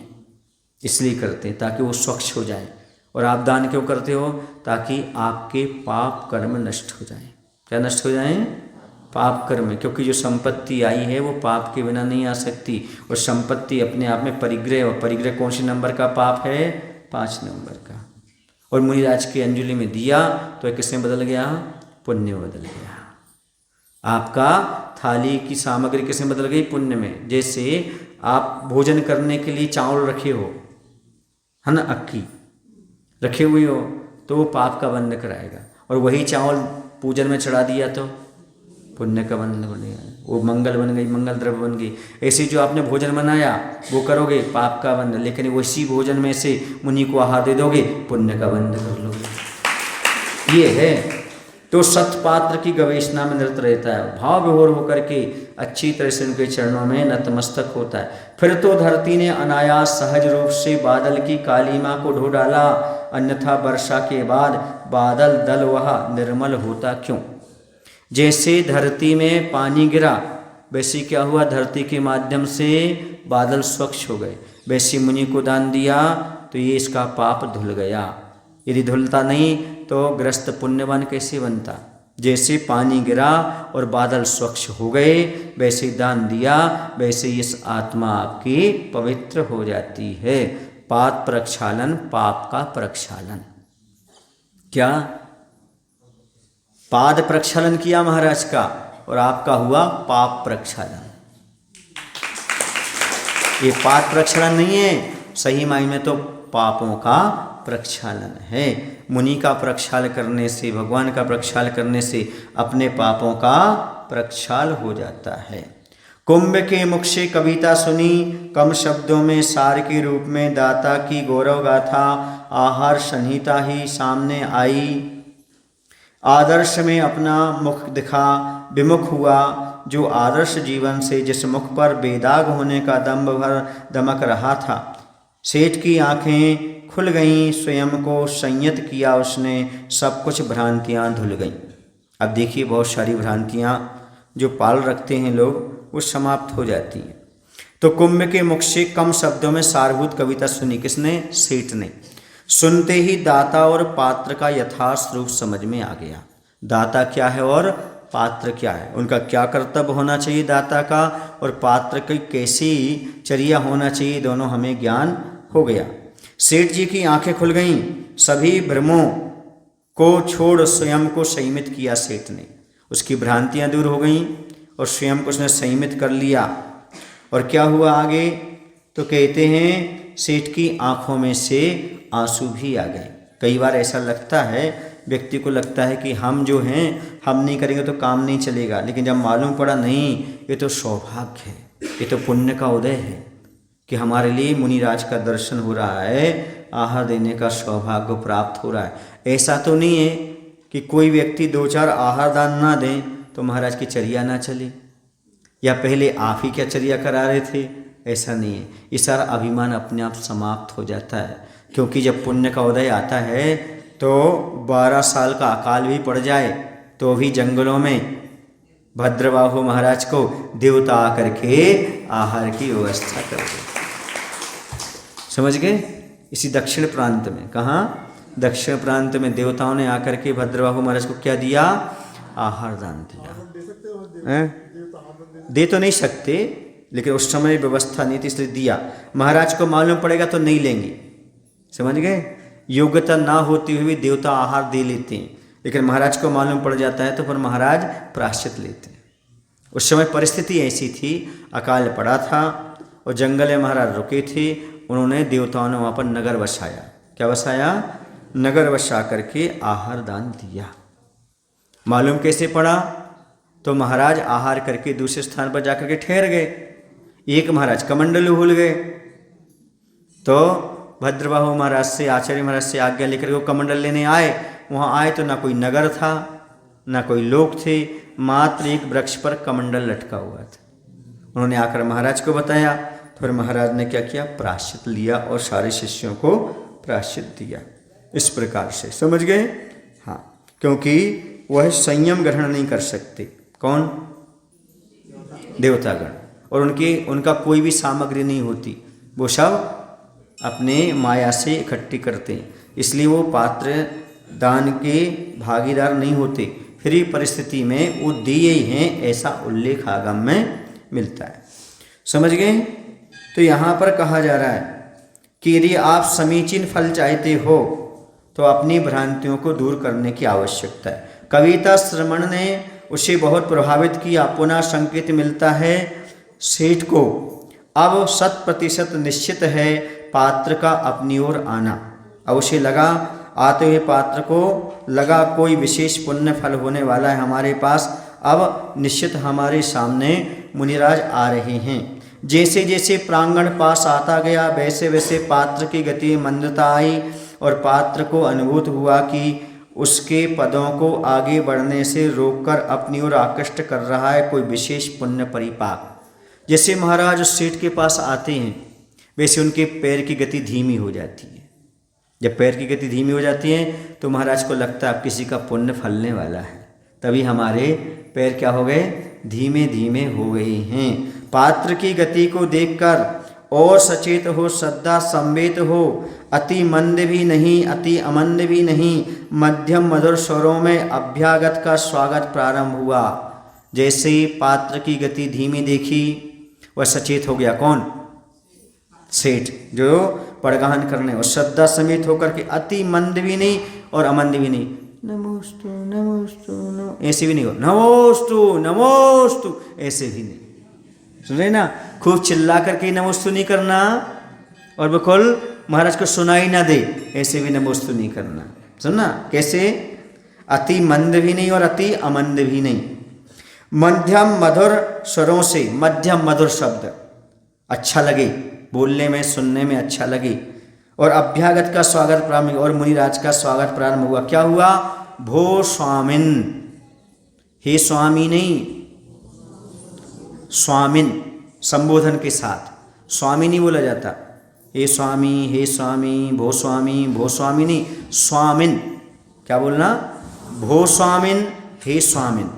Speaker 1: इसलिए करते हैं ताकि वो स्वच्छ हो जाए। और आप दान क्यों करते हो, ताकि आपके पाप कर्म नष्ट हो जाए। क्या नष्ट हो जाए, पाप कर्म, क्योंकि जो संपत्ति आई है वो पाप के बिना नहीं आ सकती। और संपत्ति अपने आप में परिग्रह, और परिग्रह कौन से नंबर का पाप है, 5 नंबर का। और मुनिराज की अंजलि में दिया तो किसमें बदल गया, पुण्य में बदल गया। आपका थाली की सामग्री किसमें बदल गई, पुण्य में। जैसे आप भोजन करने के लिए चावल रखे हो, है ना, अक्की रखे हुए हो तो वो पाप का बंध कराएगा। और वही चावल पूजन में चढ़ा दिया तो पुण्य का बंध बनेगा, वो मंगल बन गई, मंगल द्रव्य बन गई। ऐसे जो आपने भोजन बनाया वो करोगे, पाप का बंध। लेकिन उसी भोजन में से मुनि को आहार दे दोगे, पुण्य का बंध कर लोगे। ये है तो सत्पात्र की गवेषणा में निरत रहता है, भाव विभोर होकर के अच्छी तरह से उनके चरणों में नतमस्तक होता है। फिर तो धरती ने अनायास सहज रूप से बादल की कालीमा को ढो डाला, अन्यथा वर्षा के बाद बादल दल वह निर्मल होता क्यों। जैसे धरती में पानी गिरा वैसे क्या हुआ, धरती के माध्यम से बादल स्वच्छ हो गए। वैसे मुनि को दान दिया तो ये इसका पाप धुल गया। यदि धुलता नहीं तो ग्रस्त पुण्यवान कैसे बनता। जैसे पानी गिरा और बादल स्वच्छ हो गए, वैसे दान दिया, वैसे इस आत्मा आपकी पवित्र हो जाती है। पाप प्रक्षालन, पाप का प्रक्षालन। क्या पाद प्रक्षालन किया महाराज का और आपका हुआ पाप प्रक्षालन। ये पाप प्रक्षालन नहीं है, सही मायने में तो पापों का प्रक्षालन है। मुनि का प्रक्षाल करने से, भगवान का प्रक्षाल करने से अपने पापों का प्रक्षाल हो जाता है। कुंभ के मुख से कविता सुनी, कम शब्दों में सार के रूप में दाता की गौरव गाथा आहार संहिता ही सामने आई। आदर्श में अपना मुख दिखा, विमुख हुआ जो आदर्श जीवन से, जिस मुख पर बेदाग होने का दम्भ भर दमक रहा था। सेठ की आंखें खुल गईं, स्वयं को संयत किया उसने, सब कुछ भ्रांतियां धुल गईं। अब देखिए बहुत सारी भ्रांतियां जो पाल रखते हैं लोग वो समाप्त हो जाती हैं। तो कुंभ के मुख से कम शब्दों में सारभूत कविता सुनी, किसने, सेठ ने। सुनते ही दाता और पात्र का यथार्थ स्वरूप समझ में आ गया। दाता क्या है और पात्र क्या है, उनका क्या कर्तव्य होना चाहिए दाता का, और पात्र की कैसी चर्या होना चाहिए, दोनों हमें ज्ञान हो गया। सेठ जी की आंखें खुल गईं, सभी भ्रमों को छोड़ स्वयं को संयमित किया सेठ ने। उसकी भ्रांतियां दूर हो गईं और स्वयं को उसने संयमित कर लिया। और क्या हुआ आगे, तो कहते हैं सेठ की आंखों में से आंसू भी आ गए। कई बार ऐसा लगता है, व्यक्ति को लगता है कि हम जो हैं हम नहीं करेंगे तो काम नहीं चलेगा, लेकिन जब मालूम पड़ा नहीं ये तो सौभाग्य है, ये तो पुण्य का उदय है कि हमारे लिए मुनिराज का दर्शन हो रहा है, आहार देने का सौभाग्य प्राप्त हो रहा है। ऐसा तो नहीं है कि कोई व्यक्ति 2-4 आहार दान ना दें तो महाराज की चर्या ना चले, या पहले आप ही क्या चर्या करा रहे थे, ऐसा नहीं है। ये सारा अभिमान अपने आप समाप्त हो जाता है, क्योंकि जब पुण्य का उदय आता है तो 12 साल का अकाल भी पड़ जाए तो भी जंगलों में भद्रबाहु महाराज को देवता आकर के आहार की व्यवस्था करते। समझ गए? इसी दक्षिण प्रांत में, कहाँ? दक्षिण प्रांत में देवताओं ने आकर के भद्रबाहु महाराज को क्या दिया? आहार दान दिया। दे तो नहीं सकते, लेकिन उस समय व्यवस्था नहीं थी इसलिए दिया। महाराज को मालूम पड़ेगा तो नहीं लेंगे। समझ गए? योग्यता ना होती हुई देवता आहार दे लेते हैं, लेकिन महाराज को मालूम पड़ जाता है तो फिर महाराज प्रायश्चित लेते हैं। उस समय परिस्थिति ऐसी थी, अकाल पड़ा था और जंगल में महाराज रुके थे। उन्होंने देवताओं ने वहाँ पर नगर बसाया। क्या बसाया? नगर बसा करके आहार दान दिया। मालूम कैसे पड़ा? तो महाराज आहार करके दूसरे स्थान पर जाकर के ठहर गए। एक महाराज कमंडल भूल गए, तो भद्रबाहु महाराज से, आचार्य महाराज से आज्ञा लेकर वो कमंडल लेने आए। वहाँ आए तो ना कोई नगर था, ना कोई लोग थे, मात्र एक वृक्ष पर कमंडल लटका हुआ था। उन्होंने आकर महाराज को बताया, फिर महाराज ने क्या किया? प्रायश्चित लिया और सारे शिष्यों को प्रायश्चित दिया। इस प्रकार से समझ गए? हाँ, क्योंकि वह संयम ग्रहण नहीं कर सकते। कौन? देवतागण। और उनका कोई भी सामग्री नहीं होती, वो सब अपने माया से इकट्ठी करते हैं, इसलिए वो पात्र दान के भागीदार नहीं होते। फ्री परिस्थिति में वो दिए ही हैं, ऐसा उल्लेख आगम में मिलता है। समझ गए? तो यहाँ पर कहा जा रहा है कि यदि आप समीचीन फल चाहते हो तो अपनी भ्रांतियों को दूर करने की आवश्यकता है। कविता श्रवण ने उसे बहुत प्रभावित किया। पुनः संकेत मिलता है सेठ को, अब 100% निश्चित है पात्र का अपनी ओर आना। अब उसे लगा, आते हुए पात्र को लगा कोई विशेष पुण्य फल होने वाला है हमारे पास, अब निश्चित हमारे सामने मुनिराज आ रहे हैं। जैसे जैसे प्रांगण पास आता गया वैसे वैसे पात्र की गति में मंदता आई और पात्र को अनुभूत हुआ कि उसके पदों को आगे बढ़ने से रोककर अपनी ओर आकृष्ट कर रहा है कोई विशेष पुण्य परिपाक। जैसे महाराज उस सेठ के पास आते हैं वैसे उनके पैर की गति धीमी हो जाती है। जब पैर की गति धीमी हो जाती है तो महाराज को लगता है अब किसी का पुण्य फलने वाला है, तभी हमारे पैर क्या हो गए? धीमे धीमे हो गए हैं। पात्र की गति को देखकर और सचेत हो, श्रद्धा संवेद हो, अति मंद भी नहीं अति अमंद भी नहीं, मध्यम मधुर स्वरों में अभ्यागत का स्वागत प्रारंभ हुआ। जैसे ही पात्र की गति धीमी देखी वह सचेत हो गया। कौन? सेठ, जो पड़गाहन करने, और श्रद्धा समेत होकर के अति मंद भी नहीं और अमंद भी नहीं, नमोस्तु नमोस्तु नमो, ऐसे भी नहीं हो, नमोस्तु नमोस्तु ऐसे भी नहीं। सुन रहे ना? खूब चिल्ला करके नमोस्तु नहीं करना और बिल्कुल महाराज को सुनाई ना दे, ऐसे भी नमोस्तु नहीं करना। सुनना कैसे? अति मंद भी नहीं और अति अमंद भी नहीं, मध्यम मधुर स्वरों से। मध्यम मधुर शब्द अच्छा लगे, बोलने में सुनने में अच्छा लगे। और अभ्यागत का स्वागत प्रारंभ, और मुनिराज का स्वागत प्रारंभ हुआ। क्या हुआ? भो स्वामिन, हे स्वामी नहीं, स्वामिन संबोधन के साथ, स्वामी नहीं बोला जाता। हे स्वामी, भो स्वामी नहीं, स्वामिन। क्या बोलना? भो स्वामिन, हे स्वामिन,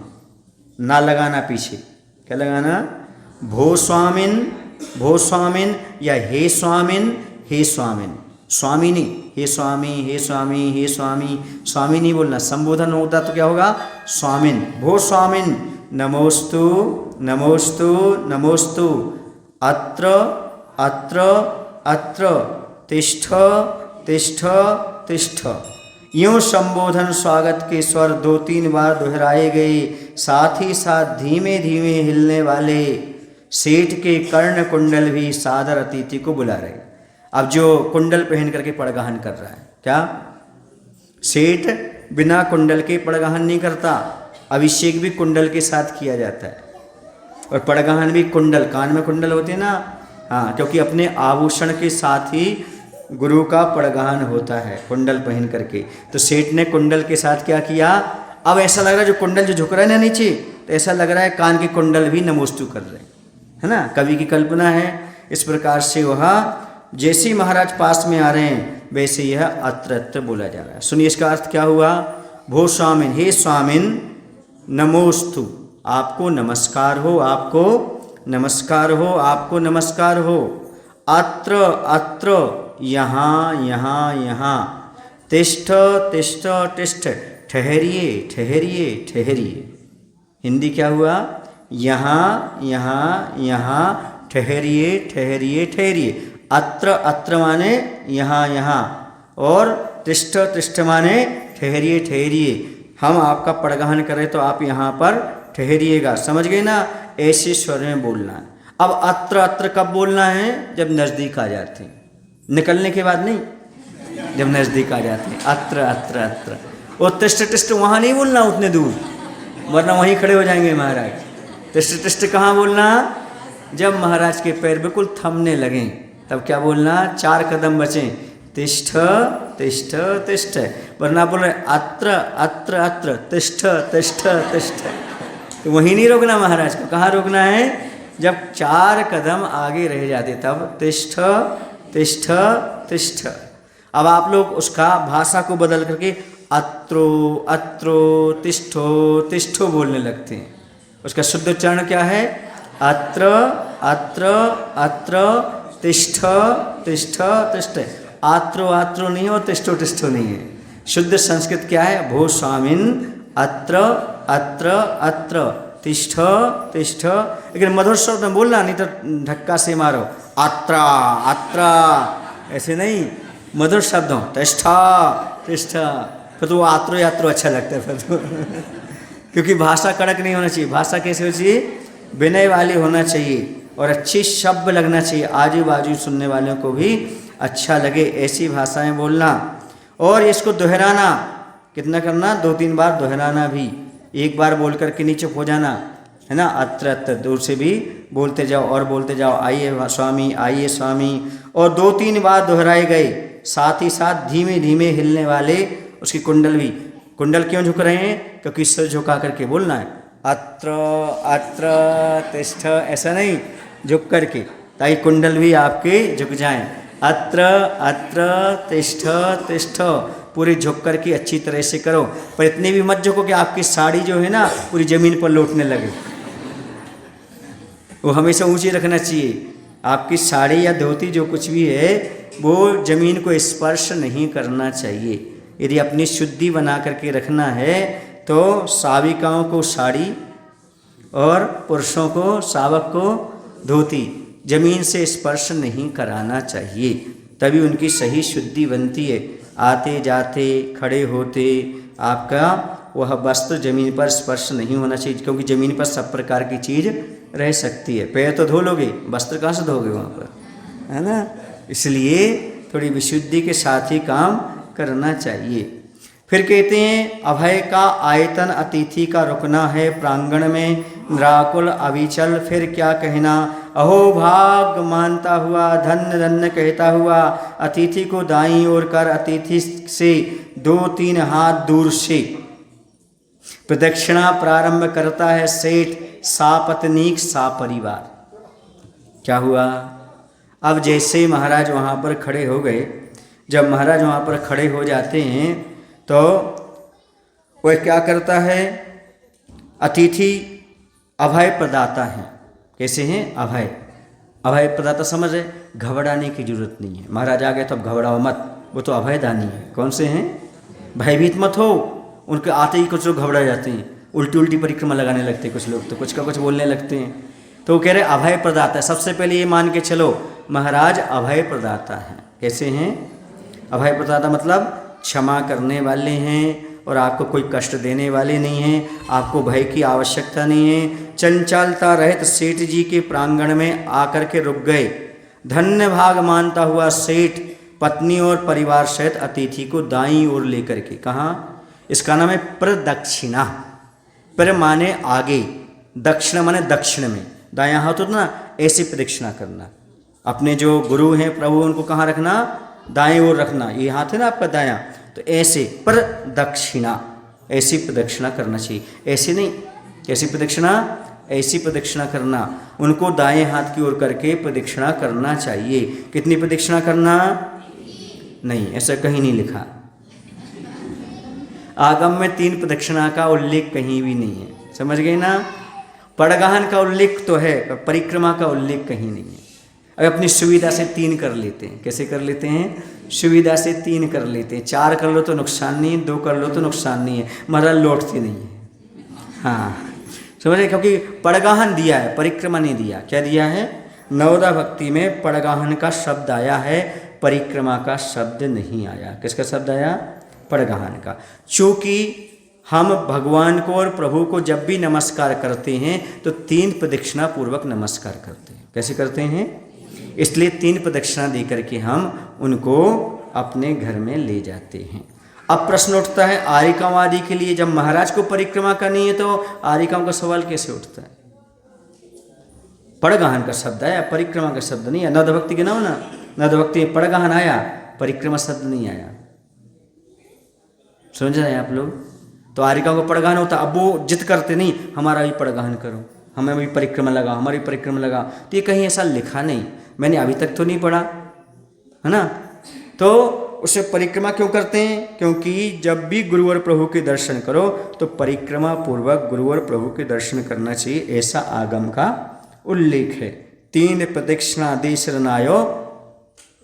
Speaker 1: ना लगाना पीछे। क्या लगाना? भो स्वामिन या हे स्वामिन, हे स्वामिन। स्वामी नहीं, हे स्वामी, स्वामी नहीं बोलना। संबोधन होता तो क्या होगा? स्वामिन, भो स्वामिन, नमोस्तु नमोस्तु नमोस्तु, अत्र अत्र अत्र, तिष्ठ तिष्ठ तिष्ठ। यूँ संबोधन स्वागत के स्वर 2-3 बार दोहराए गए। साथ ही साथ धीमे धीमे हिलने वाले सेठ के कर्ण कुंडल भी सादर अतिथि को बुला रहे। अब जो कुंडल पहन करके पड़गाहन कर रहा है, क्या सेठ बिना कुंडल के पड़गाहन नहीं करता? अभिषेक भी कुंडल के साथ किया जाता है और पड़गाहन भी कुंडल, कान में कुंडल होते हैं ना, हाँ, क्योंकि अपने आभूषण के साथ ही गुरु का पड़गाहन होता है कुंडल पहन करके। तो सेठ ने कुंडल के साथ क्या किया? अब ऐसा लग रहा है जो कुंडल जो झुक रहा है ना नीचे, तो ऐसा लग रहा है कान के कुंडल भी नमोस्तु कर रहे हैं, है ना? कवि की कल्पना है। इस प्रकार से वह जैसे ही महाराज पास में आ रहे हैं वैसे यह अत्र अत्र बोला जा रहा है। सुनिए इसका अर्थ क्या हुआ। भो स्वामिन, हे स्वामिन, नमोस्तु, आपको नमस्कार हो, आपको नमस्कार हो, आपको नमस्कार हो। अत्र अत्र, यहाँ यहाँ यहाँ। तिष्ठ तिष्ठ तिष्ठ, ठहरिए ठहरिए ठहरिए। हिंदी क्या हुआ। यहाँ यहाँ यहाँ, ठहरिए ठहरिए ठहरिए। अत्र अत्र माने यहाँ यहाँ, और तिष्ठ तिष्ठ माने ठहरिए ठहरिए। हम आपका पड़गहन करें तो आप यहाँ पर ठहरिएगा, समझ गए ना। ऐसे स्वर में बोलना है। अब अत्र अत्र कब बोलना है, जब नज़दीक आ जाते हैं, निकलने के बाद नहीं, जब नज़दीक आ जाते हैं। अत्र अत्र अत्र। और तिष्ठ तिष्ठ वहाँ नहीं बोलना उतने दूर, वरना वहीं खड़े हो जाएंगे महाराज। तिष्ठ तिष्ठ कहाँ बोलना, जब महाराज के पैर बिल्कुल थमने लगें तब क्या बोलना, 4 कदम बचें, तिष्ठ तिष्ठ तिष्ठ। वरना बोल रहे अत्र अत्र अत्र, तिष्ठ तिष्ठ तिष्ठ। तो वहीं नहीं रोकना महाराज को। कहाँ रोकना है, जब 4 कदम आगे रह जाते तब तिष्ठ तिष्ठ तिष्ठ। अब आप लोग उसका भाषा को बदल करके अत्रो अत्रो तिष्ठो तिष्ठो बोलने लगते हैं। उसका शुद्ध उच्चारण क्या है, अत्र अत्र अत्र तिष्ठ तिष्ठ तिष्ठ। आत्रो आत्रो नहीं हो, तिष्ठो तिष्ठो नहीं है। शुद्ध संस्कृत क्या है, भो स्वामिन अत्र अत्र अत्र तिष्ठ तिष्ठ। लेकिन मधुर शब्द में बोलना, नहीं तो धक्का से मारो, अत्र अत्र, ऐसे नहीं, मधुर शब्दों, तिष्ठ तिष्ठ। फिर तो वो आत्रो यात्रो अच्छा लगता है फिर तो क्योंकि भाषा कड़क नहीं होना चाहिए। भाषा कैसे होनी चाहिए, विनय वाली होना चाहिए, और अच्छी शब्द लगना चाहिए, आजू बाजू सुनने वालों को भी अच्छा लगे, ऐसी भाषाएं बोलना। और इसको दोहराना, कितना करना, 2-3 बार दोहराना भी। एक बार बोल करके नहीं चुप हो जाना, है ना। अत्र अत्र दूर से भी बोलते जाओ और बोलते जाओ, आइए स्वामी आइए स्वामी। और 2-3 बार दोहराए गए, साथ ही साथ धीमे धीमे हिलने वाले उसकी कुंडल भी। कुंडल क्यों झुक रहे हैं, क्योंकि सिर झुका करके बोलना है, अत्र अत्र तिष्ठ, ऐसा नहीं, झुक करके, ताकि कुंडल भी आपके झुक जाएं। अत्र अत्र तिष्ठ तिष्ठ, पूरी झुक करके अच्छी तरह से करो, पर इतनी भी मत झुको कि आपकी साड़ी जो है ना पूरी ज़मीन पर लौटने लगे। वो हमेशा ऊंची रखना चाहिए। आपकी साड़ी या धोती जो कुछ भी है वो ज़मीन को स्पर्श नहीं करना चाहिए। यदि अपनी शुद्धि बना करके रखना है तो साविकाओं को साड़ी और पुरुषों को, सावक को धोती, जमीन से स्पर्श नहीं कराना चाहिए, तभी उनकी सही शुद्धि बनती है। आते जाते खड़े होते आपका वह वस्त्र जमीन पर स्पर्श नहीं होना चाहिए, क्योंकि जमीन पर सब प्रकार की चीज़ रह सकती है। पैर तो धो लोगे, वस्त्र कहाँ से धोगे वहाँ पर, है ना। इसलिए थोड़ी विशुद्धि के साथ ही काम करना चाहिए। फिर कहते हैं अभय का आयतन अतिथि का रुकना है प्रांगण में, निराकुल अविचल फिर क्या कहना। अहो भाग मानता हुआ, धन्य धन्य कहता हुआ, अतिथि को दाईं ओर कर अतिथि से 2-3 हाथ दूर से प्रदक्षिणा प्रारंभ करता है सेठ सापत्नीक सापरिवार। क्या हुआ, अब जैसे महाराज वहाँ पर खड़े हो गए, जब महाराज वहाँ पर खड़े हो जाते हैं तो वह क्या करता है, अतिथि अभय प्रदाता है। कैसे हैं, अभय अभय प्रदाता समझ रहे, घबराने की जरूरत नहीं है। महाराज आ गए तो अब घबराओ मत, वो तो अभयदानी है। कौन से हैं, भयभीत मत हो। उनके आते ही कुछ लोग घबरा जाते हैं, उल्टी उल्टी परिक्रमा लगाने लगते हैं, कुछ लोग तो कुछ का कुछ बोलने लगते हैं। तो वो कह रहे अभय प्रदाता है। सबसे पहले ये मान के चलो महाराज अभय प्रदाता हैं। कैसे हैं, अभय प्रदाता मतलब क्षमा करने वाले हैं और आपको कोई कष्ट देने वाले नहीं हैं, आपको भय की आवश्यकता नहीं है। चंचलता रहित सेठ जी के प्रांगण में आकर के रुक गए। धन्य भाग मानता हुआ सेठ पत्नी और परिवार सहित अतिथि को दाईं ओर लेकर के, कहाँ, इसका नाम है प्रदक्षिणा। पर माने आगे, दक्षिण माने दक्षिण में, दायां हाथ होता ना, ऐसी प्रदक्षिणा करना। अपने जो गुरु हैं प्रभु, उनको कहाँ रखना, दाएं ओर रखना। ये हाथ है ना आपका दायां, तो ऐसे प्रदक्षिणा, ऐसी प्रदक्षिणा करना चाहिए। ऐसे नहीं, कैसी प्रदक्षिणा, ऐसी प्रदक्षिणा करना, उनको दाएं हाथ की ओर करके प्रदक्षिणा करना चाहिए। कितनी प्रदक्षिणा करना? नहीं, ऐसा कहीं नहीं लिखा। आगम में 3 प्रदक्षिणा का उल्लेख कहीं भी नहीं है, समझ गए ना। पड़गाहन का उल्लेख तो है, पर परिक्रमा का उल्लेख कहीं नहीं है। अब अपनी सुविधा से 3 कर लेते हैं। कैसे कर लेते हैं? सुविधा से 3 कर लेते हैं। 4 कर लो तो नुकसान नहीं है, 2 कर लो तो नुकसान नहीं है, महाराज लौटती नहीं है। हाँ समझे, क्योंकि पड़गाहन दिया है, परिक्रमा नहीं दिया। क्या दिया है? नवदा भक्ति में पड़गाहन का शब्द आया है, परिक्रमा का शब्द नहीं आया। किसका शब्द आया? पड़गाहन का। चूँकि हम भगवान को और प्रभु को जब भी नमस्कार करते हैं तो 3 प्रदक्षिणा पूर्वक नमस्कार करते हैं। कैसे करते हैं? इसलिए 3 प्रदक्षिणा दे करके हम उनको अपने घर में ले जाते हैं। अब प्रश्न उठता है आर्यिकावादी के लिए, जब महाराज को परिक्रमा करनी है तो आर्यिकाओं का सवाल कैसे उठता है? पड़गाहन का शब्द आया, परिक्रमा का शब्द नहीं है। नवदा भक्ति के नाम ना, नवदा भक्ति में पड़गाहन आया, परिक्रमा शब्द नहीं आया। समझ रहे हैं आप लोग? तो आर्यिकाओं का पड़गाहन होता, अब वो जिद करते नहीं हमारा भी पड़गाहन करो, हमें भी परिक्रमा लगा, हमारी परिक्रमा लगा। तो ये कहीं ऐसा लिखा नहीं, मैंने अभी तक तो नहीं पढ़ा है ना। तो उसे परिक्रमा क्यों करते हैं? क्योंकि जब भी गुरु और प्रभु के दर्शन करो तो परिक्रमा पूर्वक गुरु और प्रभु के दर्शन करना चाहिए, ऐसा आगम का उल्लेख है। 3 प्रदक्षिणा दे शरणायो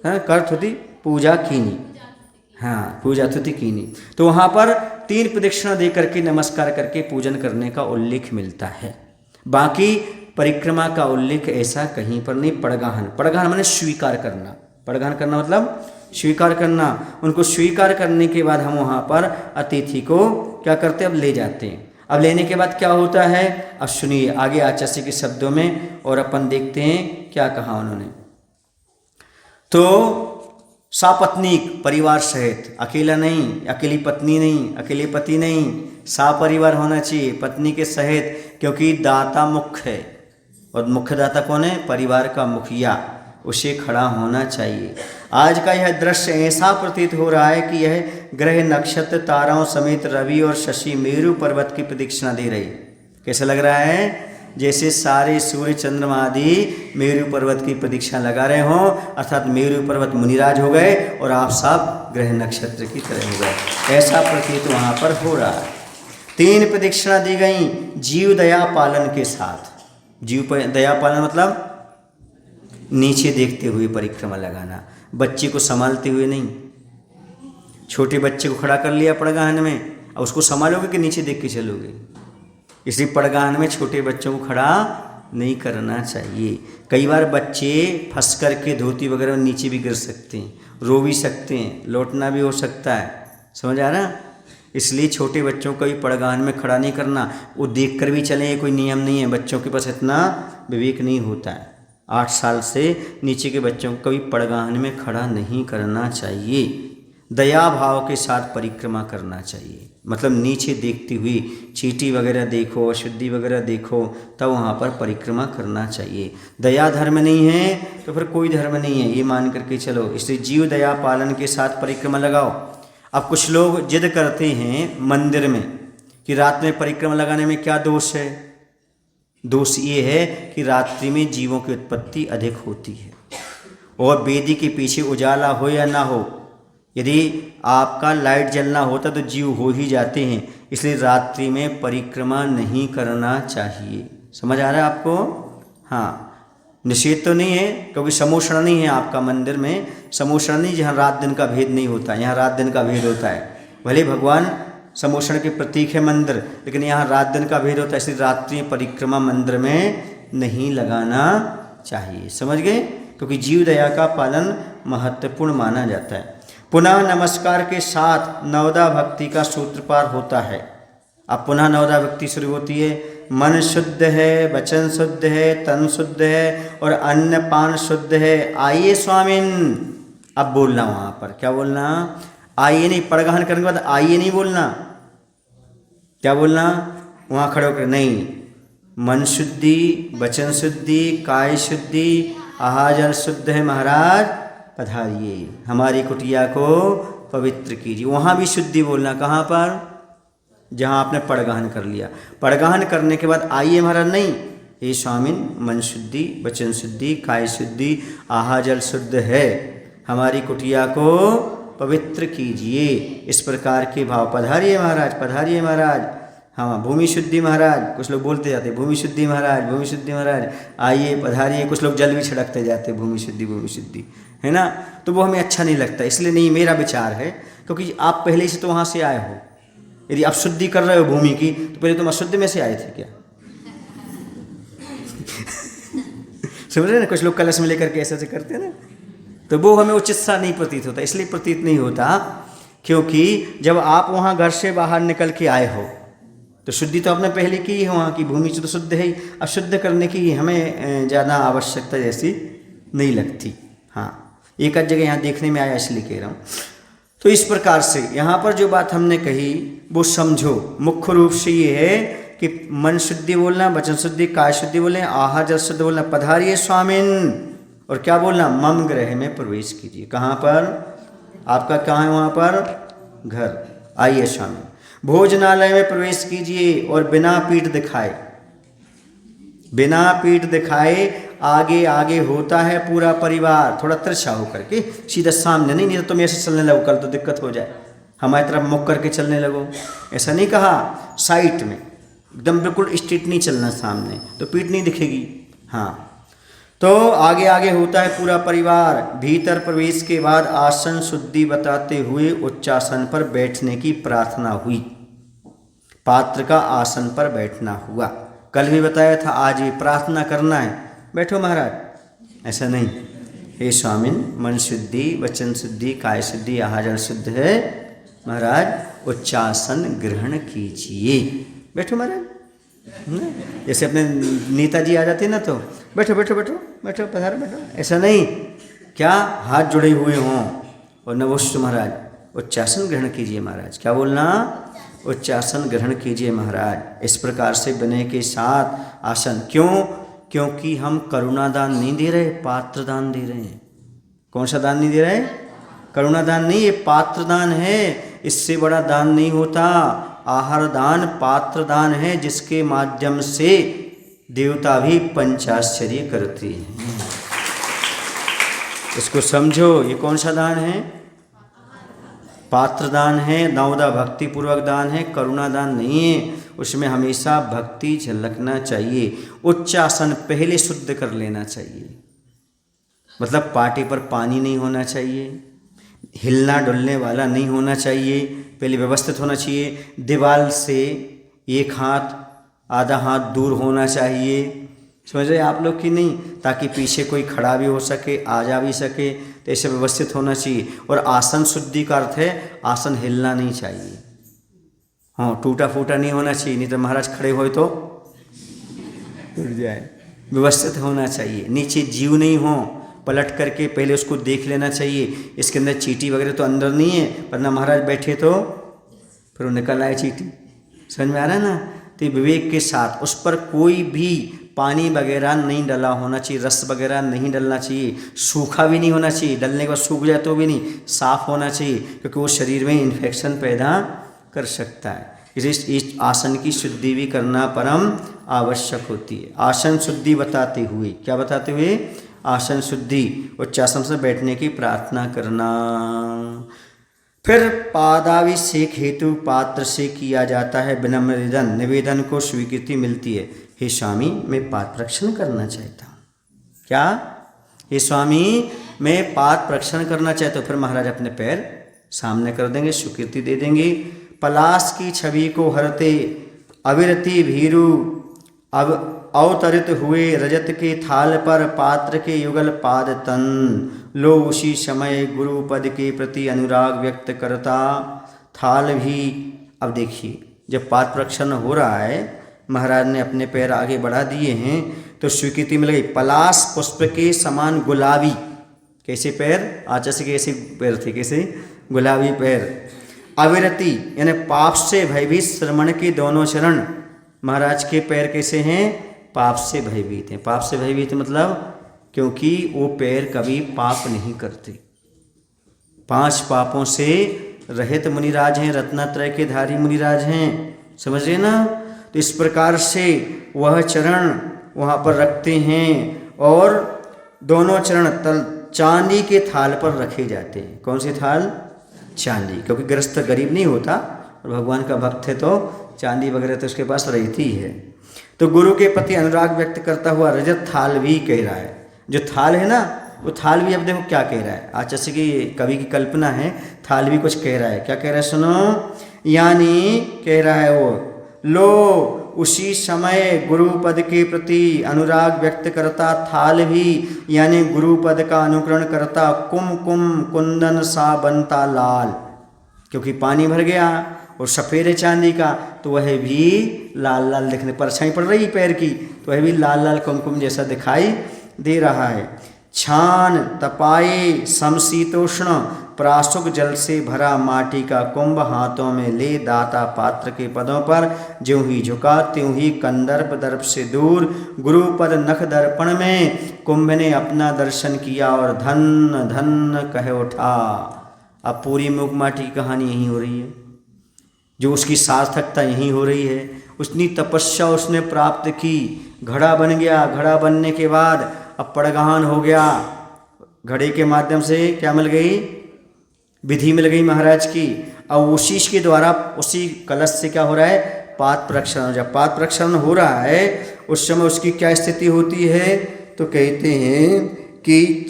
Speaker 1: कर थुति पूजा कीनी। हाँ, पूजा तुति कीनी। तो वहाँ पर 3 प्रदक्षिणा दे करके नमस्कार करके पूजन करने का उल्लेख मिलता है। बाकी परिक्रमा का उल्लेख ऐसा कहीं पर नहीं। पड़गाहन, पड़गाहन माने स्वीकार करना। पड़गाहन करना मतलब स्वीकार करना। उनको स्वीकार करने के बाद हम वहाँ पर अतिथि को क्या करते हैं? अब ले जाते हैं। अब लेने के बाद क्या होता है? अब सुनिए आगे आचार्य के शब्दों में, और अपन देखते हैं क्या कहा उन्होंने। तो सापत्नीक, परिवार सहित, अकेला नहीं, अकेली पत्नी नहीं, अकेले पति नहीं, सापरिवार होना चाहिए, पत्नी के सहित, क्योंकि दाता मुख्य है और मुख्य दाता कौन है? परिवार का मुखिया, उसे खड़ा होना चाहिए। आज का यह दृश्य ऐसा प्रतीत हो रहा है कि यह ग्रह नक्षत्र ताराओं समेत रवि और शशि मेरु पर्वत की प्रदक्षिणा दे रही। कैसा लग रहा है? जैसे सारे सूर्य चंद्रमा आदि मेरु पर्वत की प्रदक्षिणा लगा रहे हों, अर्थात मेरु पर्वत मुनिराज हो गए और आप सब ग्रह नक्षत्र की तरह हो गए, ऐसा प्रतीत वहाँ पर हो रहा है। 3 प्रदक्षिणा दी गई जीव दया पालन के साथ। जीव दया पालन मतलब नीचे देखते हुए परिक्रमा लगाना, बच्चे को संभालते हुए नहीं। छोटे बच्चे को खड़ा कर लिया पड़गाहन में, अब उसको संभालोगे कि नीचे देख के चलोगे? इसलिए पड़गाहन में छोटे बच्चों को खड़ा नहीं करना चाहिए। कई बार बच्चे फंस करके धोती वगैरह नीचे भी गिर सकते हैं, रो भी सकते हैं, लौटना भी हो सकता है। समझ आ रहा? इसलिए छोटे बच्चों को भी पड़गाहन में खड़ा नहीं करना। वो देख कर भी चलें, ये कोई नियम नहीं है। बच्चों के पास इतना विवेक नहीं होता है। 8 साल से नीचे के बच्चों को कभी पड़गाहन में खड़ा नहीं करना चाहिए। दया भाव के साथ परिक्रमा करना चाहिए, मतलब नीचे देखती हुई, चींटी वगैरह देखो, अशुद्धि वगैरह देखो, तब वहाँ पर परिक्रमा करना चाहिए। दया धर्म नहीं है तो फिर कोई धर्म नहीं है, ये मान करके चलो। इसलिए जीव दया पालन के साथ परिक्रमा लगाओ। अब कुछ लोग जिद करते हैं मंदिर में कि रात में परिक्रमा लगाने में क्या दोष है? दोष ये है कि रात्रि में जीवों की उत्पत्ति अधिक होती है, और वेदी के पीछे उजाला हो या ना हो, यदि आपका लाइट जलना होता तो जीव हो ही जाते हैं। इसलिए रात्रि में परिक्रमा नहीं करना चाहिए। समझ आ रहा है आपको? हाँ, निषेध तो नहीं है, क्योंकि समोषण नहीं है आपका मंदिर में। समोषण नहीं, जहाँ रात दिन का भेद नहीं होता, यहाँ रात दिन का भेद होता है। भले भगवान समोषण के प्रतीक है मंदिर, लेकिन यहाँ रात दिन का भेद होता है। इसलिए रात्रि परिक्रमा मंदिर में नहीं लगाना चाहिए। समझ गए? क्योंकि जीव दया का पालन महत्वपूर्ण माना जाता है। पुनः नमस्कार के साथ नवदा भक्ति का सूत्रपार होता है। अब पुनः नवदा भक्ति शुरू होती है। मन शुद्ध है, वचन शुद्ध है, तन शुद्ध है और अन्न पान शुद्ध है। आइए स्वामिन। अब बोलना वहाँ पर क्या बोलना? आइए नहीं, पड़गाहन करने के बाद आइए नहीं बोलना। क्या बोलना? वहाँ खड़े होकर नहीं, मन शुद्धि, वचन शुद्धि, काय शुद्धि, आहार शुद्ध है महाराज, पधारिए, हमारी कुटिया को पवित्र कीजिए। वहाँ भी शुद्धि बोलना। कहाँ पर? जहाँ आपने पड़गाहन कर लिया। पड़गाहन करने के बाद आइए महाराज नहीं, हे स्वामिन, मन शुद्धि, वचन शुद्धि, काय शुद्धि, आहा जल शुद्ध है, हमारी कुटिया को पवित्र कीजिए। इस प्रकार के भाव। पधारिए महाराज, पधारिए महाराज। हाँ, भूमि शुद्धि महाराज, कुछ लोग बोलते जाते भूमि शुद्धि महाराज, भूमि शुद्धि महाराज, आइए पधारिए। कुछ लोग जल भी छिड़कते जाते भूमि शुद्धि, है ना। तो वो हमें अच्छा नहीं लगता, इसलिए नहीं, मेरा विचार है, क्योंकि आप पहले से तो वहाँ से आए हो। यदि आप शुद्धि कर रहे हो भूमि की, तो पहले तुम अशुद्ध में से आए थे क्या? समझ रहे ना, कुछ लोग कलश में लेकर के ऐसे करते हैं ना, तो वो हमें उचित सा नहीं प्रतीत होता। इसलिए प्रतीत नहीं होता क्योंकि जब आप वहाँ घर से बाहर निकल के आए हो तो शुद्धि तो आपने पहले की है, वहाँ की भूमि तो शुद्ध है ही। अब शुद्ध करने की हमें ज़्यादा आवश्यकता जैसी नहीं लगती। हाँ, एक आध जगह यहाँ देखने में आया इसलिए कह रहा हूँ। तो इस प्रकार से यहाँ पर जो बात हमने कही वो समझो। मुख्य रूप से ये है कि मन शुद्धि बोलना, वचन शुद्धि, काय शुद्धि बोलना, आहार जल शुद्ध बोलना, पधारिए स्वामिन, और क्या बोलना, मम गृह में प्रवेश कीजिए। कहाँ पर? आपका कहाँ है वहाँ पर? घर। आइए स्वामी, भोजनालय में प्रवेश कीजिए और बिना पीठ दिखाए, बिना पीठ दिखाए आगे आगे होता है पूरा परिवार। थोड़ा तिरछा होकर के, सीधा सामने नहीं, तो तुम ऐसे चलने लगो, कल तो दिक्कत हो जाए, हमारी तरफ मुख करके चलने लगो। ऐसा नहीं कहा, साइड में एकदम बिल्कुल स्ट्रेट नहीं चलना, सामने तो पीठ नहीं दिखेगी। हाँ, तो आगे आगे होता है पूरा परिवार। भीतर प्रवेश के बाद आसन शुद्धि बताते हुए उच्चासन पर बैठने की प्रार्थना हुई। पात्र का आसन पर बैठना हुआ। कल भी बताया था, आज भी प्रार्थना करना है, बैठो महाराज, ऐसा नहीं। हे स्वामिन, मन शुद्धि, वचन शुद्धि, काय शुद्धि, आहार जल शुद्ध है महाराज, उच्चासन ग्रहण कीजिए। बैठो महाराज। जैसे अपने नेताजी आ जाते हैं ना, तो बैठो बैठो बैठो बैठो, पधारो बैठो, ऐसा नहीं। क्या हाथ जुड़े हुए हों और नमोस्तु महाराज, उच्चासन ग्रहण कीजिए महाराज। क्या बोलना? उच्चासन ग्रहण कीजिए महाराज। इस प्रकार से विनय के साथ आसन। क्यों? क्योंकि हम करुणा दान नहीं दे रहे, पात्र दान दे रहे हैं। कौन सा दान नहीं दे रहे? करुणा दान नहीं, ये पात्र दान है। इससे बड़ा दान नहीं होता। आहार दान पात्र दान है, जिसके माध्यम से देवता भी पंचाश्चर्य करते हैं। इसको समझो, ये कौन सा दान है? पात्र दान है, नवदा भक्ति पूर्वक दान है, करुणा दान नहीं है। उसमें हमेशा भक्ति झलकना चाहिए। उच्चासन पहले शुद्ध कर लेना चाहिए, मतलब पाटे पर पानी नहीं होना चाहिए, हिलना डुलने वाला नहीं होना चाहिए, पहले व्यवस्थित होना चाहिए। दीवार से एक हाथ आधा हाथ दूर होना चाहिए, समझ रहे आप लोग कि नहीं, ताकि पीछे कोई खड़ा भी हो सके, आ जा भी सके, तो ऐसे व्यवस्थित होना चाहिए। और आसन शुद्धि का अर्थ है आसन हिलना नहीं चाहिए। हाँ, टूटा फूटा नहीं होना चाहिए, नहीं तो महाराज खड़े हो तो टूट जाए। व्यवस्थित होना चाहिए। नीचे जीव नहीं हो, पलट करके पहले उसको देख लेना चाहिए, इसके अंदर चींटी वगैरह तो अंदर नहीं है, वरना महाराज बैठे तो फिर वो निकल आए चींटी। समझ में आ रहा है ना? तो विवेक के साथ उस पर कोई भी पानी वगैरह नहीं डला होना चाहिए, रस वगैरह नहीं डलना चाहिए, सूखा भी नहीं होना चाहिए, डलने के बाद सूख जाए तो भी नहीं, साफ होना चाहिए, क्योंकि वो शरीर में इन्फेक्शन पैदा कर सकता है। इस आसन की शुद्धि भी करना परम आवश्यक होती है। आसन शुद्धि बताते हुए, क्या बताते हुए? आसन शुद्धि, उच्चासन से बैठने की प्रार्थना करना। फिर पादाभिषेक हेतु पात्र से किया जाता है विनम्र निवेदन। निवेदन को स्वीकृति मिलती है। हे स्वामी, मैं पाद प्रक्षण करना चाहता हूँ। क्या? हे स्वामी, मैं पाद प्रक्षण करना चाहता हूँ। फिर महाराज अपने पैर सामने कर देंगे, स्वीकृति दे देंगे। पलाश की छवि को हरते अविरति भीरु अब अवतरित हुए रजत के थाल पर पात्र के युगल पाद तन लो, उसी समय गुरु पद के प्रति अनुराग व्यक्त करता थाल भी। अब देखिए, जब पाद प्रक्षण हो रहा है, महाराज ने अपने पैर आगे बढ़ा दिए हैं, तो स्वीकृति मिल गई। पलाश पुष्प के समान गुलाबी, कैसे पैर? आचा से कैसे पैर थे? कैसे? गुलाबी पैर। अविरति यानी पाप से भयभीत श्रमण के दोनों चरण। महाराज के पैर कैसे हैं? पाप से भयभीत हैं। पाप से भयभीत मतलब क्योंकि वो पैर कभी पाप नहीं करते, 5 पापों से रहित मुनिराज हैं, रत्नत्रय के धारी मुनिराज हैं। समझ रहे ना? तो इस प्रकार से वह चरण वहाँ पर रखते हैं और दोनों चरण तल चांदी के थाल पर रखे जाते हैं। कौन से थाल? चांदी, क्योंकि गृहस्थ गरीब नहीं होता और भगवान का भक्त है तो चांदी वगैरह तो उसके पास रहती है। तो गुरु के प्रति अनुराग व्यक्त करता हुआ रजत थाल भी कह रहा है। जो थाल है ना वो थाल भी, अब देखो क्या कह रहा है, आज जैसे कि कवि की कल्पना है, थाल भी कुछ कह रहा है। क्या कह रहा है सुनो, यानी कह रहा है वो, लो उसी समय गुरुपद के प्रति अनुराग व्यक्त करता थाल भी, यानी गुरुपद का अनुकरण करता कुमकुम कुंदन सा बनता लाल, क्योंकि पानी भर गया और सफ़ेद है चांदी का, तो वह भी लाल लाल दिखने पर, परछाई पड़ रही पैर की, तो वह भी लाल लाल कुमकुम जैसा दिखाई दे रहा है। छान तपाए समशीतोष्ण प्रासुक जल से भरा माटी का कुंभ हाथों में ले दाता पात्र के पदों पर ज्यों ही झुका त्यों ही कंदर्प दर्प से दूर गुरुपद नख दर्पण में कुंभ ने अपना दर्शन किया और धन धन कह उठा। अब पूरी मुख माटी की कहानी यहीं हो रही है, जो उसकी सार्थकता यहीं हो रही है। उतनी तपस्या उसने प्राप्त की, घड़ा बन गया, घड़ा बनने के बाद अब पड़गान हो गया, घड़े के माध्यम से क्या मिल गई, विधि मिल गई महाराज की। अब उसी के द्वारा उसी कलश से क्या हो रहा है, पाद प्रक्षालन। जब पाद प्रक्षालन हो रहा है उस समय उसकी क्या स्थिति होती है, तो कहते हैं कि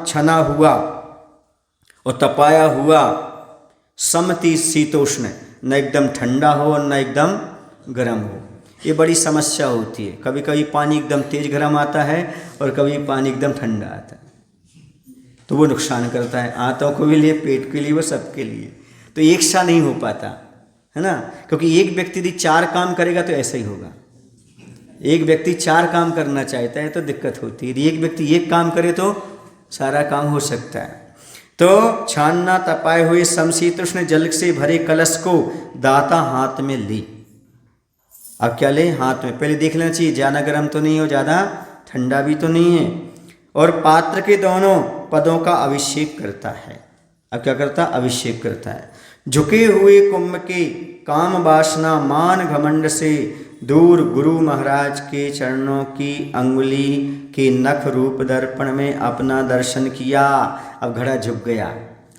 Speaker 1: छना हुआ और तपाया हुआ समति शीतोष्ण, न एकदम ठंडा हो न एकदम गर्म हो। ये बड़ी समस्या होती है, कभी कभी पानी एकदम तेज गर्म आता है और कभी पानी एकदम ठंडा आता है, तो वो नुकसान करता है आंतों को भी लिए, पेट के लिए, वो सबके लिए। तो एक सा नहीं हो पाता है ना, क्योंकि एक व्यक्ति यदि 4 काम करेगा तो ऐसा ही होगा। एक व्यक्ति 4 काम करना चाहता है तो दिक्कत होती है, यदि एक व्यक्ति 1 काम करे तो सारा काम हो सकता है। तो छानना तपाए हुए समशीतोष्ण जल से भरे कलश को दाता हाथ में ली। अब क्या ले, हाथ में पहले देख लेना चाहिए ज़्यादा गर्म तो नहीं हो, ज़्यादा ठंडा भी तो नहीं है, और पात्र के दोनों पदों का अभिषेक करता है। अब क्या करता, अभिषेक करता है। झुके हुए कुंभ के काम वासना मान घमंड से दूर गुरु महाराज के चरणों की अंगुली के नख रूप दर्पण में अपना दर्शन किया। अब घड़ा झुक गया,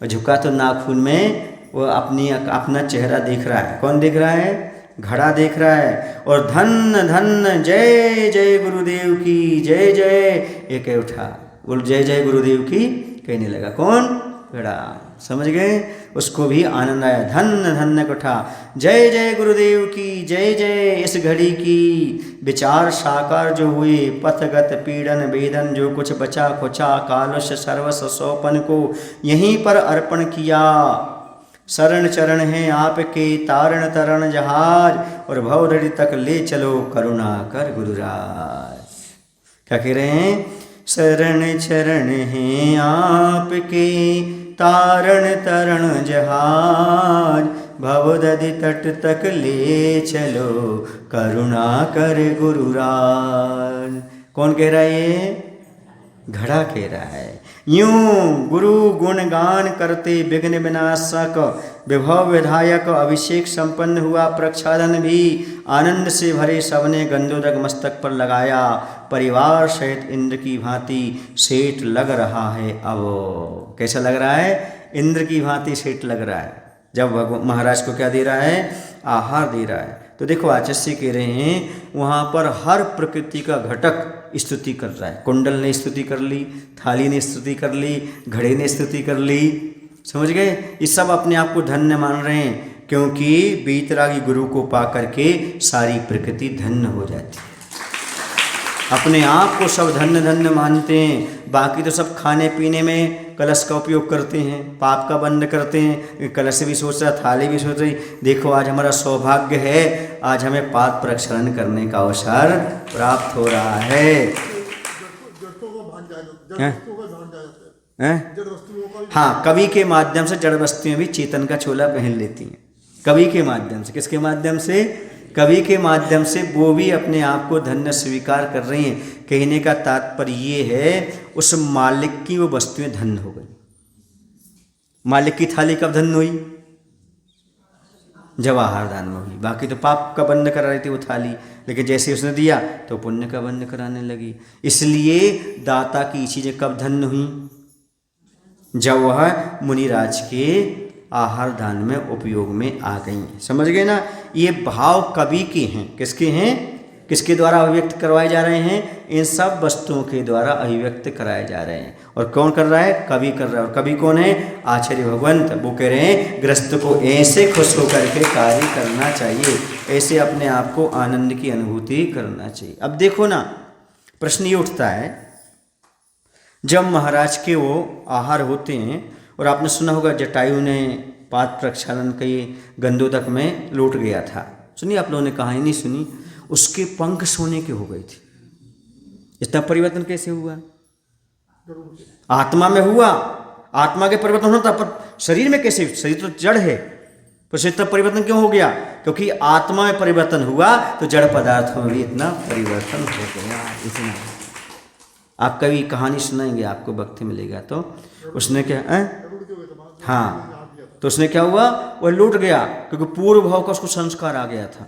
Speaker 1: और झुका तो नाखून में वो अपना चेहरा देख रहा है। कौन देख रहा है, घड़ा देख रहा है। और धन धन जय जय गुरुदेव की जय जय, ये कह उठा, बोल जय जय गुरुदेव की कहने लगा। कौन, घड़ा। समझ गए, उसको भी आनंद आया, धन धन उठा, जय जय गुरुदेव की जय जय। इस घड़ी की विचार साकार जो हुए, पथगत पीड़न वेदन जो कुछ बचा खुचा कालुष सर्वस सौपन को यहीं पर अर्पण किया। शरण चरण हैं आपके तारण तरण जहाज, और भवधड़ी तक ले चलो करुणा कर गुरुराज। क्या कह रहे हैं, शरण चरण हैं आपके तारण तरण जहाज, भवदधि तट तक ले चलो करुणा कर गुरुराज। कौन कह रहा है, ये घड़ा कह रहा है। यूं गुरु गुणगान करते विघ्न विनाशक विभव विधायक अभिषेक संपन्न हुआ। प्रक्षालन भी आनंद से भरे सबने गंधोदक मस्तक पर लगाया। परिवार सहित इंद्र की भांति सेठ लग रहा है। अब कैसा लग रहा है, इंद्र की भांति सेठ लग रहा है, जब महाराज को क्या दे रहा है, आहार दे रहा है। तो देखो आचार्य कह रहे हैं वहाँ पर हर प्रकृति का घटक स्तुति कर रहा है। कुंडल ने स्तुति कर ली, थाली ने स्तुति कर ली, घड़े ने स्तुति कर ली। समझ गए, ये सब अपने आप को धन्य मान रहे हैं, क्योंकि बीतरागी गुरु को पा करके सारी प्रकृति धन्य हो जाती है। अपने आप को सब धन्य धन्य मानते हैं, बाकी तो सब खाने पीने में कलश का उपयोग करते हैं, पाप का बंद करते हैं। कलश भी सोच रहा, थाली भी सोच रही। देखो आज हमारा सौभाग्य है, आज हमें पाप प्रक्षालन करने का अवसर प्राप्त हो रहा है। हाँ, कवि के माध्यम से जड़ वस्तुएं भी चेतन का चोला पहन लेती हैं। कवि के माध्यम से, किसके माध्यम से, कवि के माध्यम से वो भी अपने आप को धन्य स्वीकार कर रही हैं। कहने का तात्पर्य ये है, उस मालिक की वो वस्तुएं धन्य हो गई। मालिक की थाली कब धन्य हुई, जब आहार दान में हुई। बाकी तो पाप का बंद करा रही थी वो थाली, लेकिन जैसे उसने दिया तो पुण्य का बंद कराने लगी। इसलिए दाता की चीज़ें कब धन्य हुई? जब वह मुनिराज के आहार दान में उपयोग में आ गई। समझ गए ना? ये भाव कवि के हैं। किसके हैं? किसके द्वारा अभिव्यक्त करवाए जा रहे हैं? इन सब वस्तुओं के द्वारा अभिव्यक्त कराए जा रहे हैं। और कौन कर रहा है? कवि कर रहा है। और कवि कौन है? आचार्य भगवंत। वो कह रहे हैं गृहस्थ को ऐसे खुश होकर के कार्य करना चाहिए, ऐसे अपने आप को आनंद की अनुभूति करना चाहिए। अब देखो ना, प्रश्न ये उठता है, जब महाराज के वो आहार होते हैं, और आपने सुना होगा जटायु ने पाद प्रक्षालन के गंधोदक में लौट गया था। सुनिए, आप लोगों ने कहानी नहीं सुनी? उसके पंख सोने के हो गए थे। इतना परिवर्तन कैसे हुआ? आत्मा में हुआ। आत्मा के परिवर्तन होता, पर शरीर में कैसे? शरीर तो जड़ है, तो इतना परिवर्तन क्यों हो गया? क्योंकि आत्मा में परिवर्तन हुआ तो जड़ पदार्थों में भी इतना परिवर्तन हो गया। इतना आप कभी कहानी सुनाएंगे, आपको वक्त मिलेगा तो। उसने क्या हाँ, तो उसने क्या हुआ? वह लूट गया, क्योंकि पूर्व भाव का उसको संस्कार आ गया था,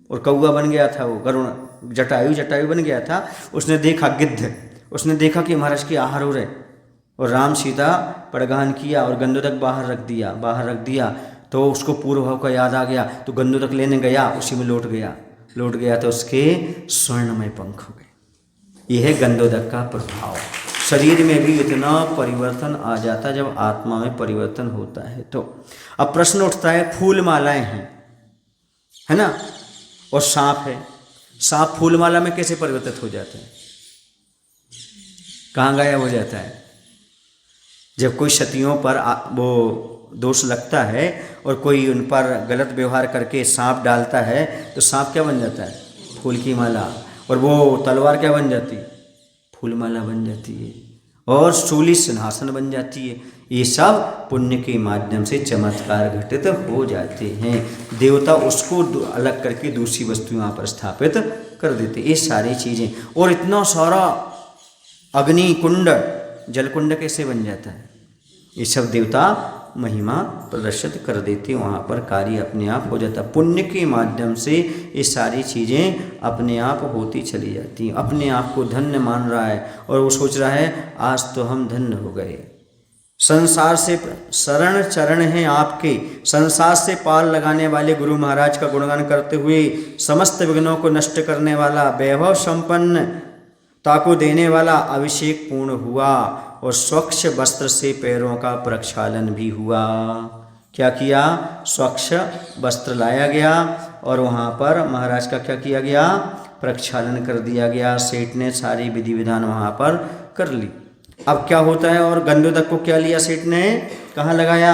Speaker 1: और कौआ बन गया था वो, गरुण, जटायु बन गया था। उसने देखा गिद्ध, उसने देखा कि महाराज के आहार हो रहे, और राम सीता पड़गान किया और गंधोदक बाहर रख दिया। तो उसको पूर्व भाव का याद आ गया, तो गंधोदक लेने गया, उसी में लौट गया तो उसके स्वर्णमय पंख हो गए। यह है गंधोदक का प्रभाव। शरीर में भी इतना परिवर्तन आ जाता जब आत्मा में परिवर्तन होता है। तो अब प्रश्न उठता है, फूल मालाएं हैं, है ना, और सांप है। सांप फूल माला में कैसे परिवर्तित हो जाते हैं? कहाँ गायब हो जाता है? जब कोई क्षत्रियों पर वो दोष लगता है और कोई उन पर गलत व्यवहार करके सांप डालता है, तो सांप क्या बन जाता है? फूल की माला। और वो तलवार क्या बन जाती? फूल माला बन जाती है। और शूली सिंहासन बन जाती है। ये सब पुण्य के माध्यम से चमत्कार घटित हो जाते हैं। देवता उसको अलग करके दूसरी वस्तु यहाँ पर स्थापित कर देते। ये सारी चीज़ें, और इतना सारा अग्नि कुंड, जल कुंड कैसे बन जाता है? ये सब देवता महिमा प्रदर्शित कर देते, वहाँ पर कार्य अपने आप हो जाता। पुण्य के माध्यम से ये सारी चीज़ें अपने आप होती चली जाती हैं। अपने आप को धन्य मान रहा है, और वो सोच रहा है आज तो हम धन्य हो गए। संसार से शरण चरण हैं आपके, संसार से पार लगाने वाले गुरु महाराज का गुणगान करते हुए समस्त विघ्नों को नष्ट करने वाला, वैभव संपन्न ताको देने वाला अभिषेक पूर्ण हुआ, और स्वच्छ वस्त्र से पैरों का प्रक्षालन भी हुआ। क्या किया? स्वच्छ वस्त्र लाया गया, और वहाँ पर महाराज का क्या किया गया? प्रक्षालन कर दिया गया। सेठ ने सारी विधि विधान वहाँ पर कर ली। अब क्या होता है? और गंधोदक को क्या लिया सेठ ने? कहाँ लगाया?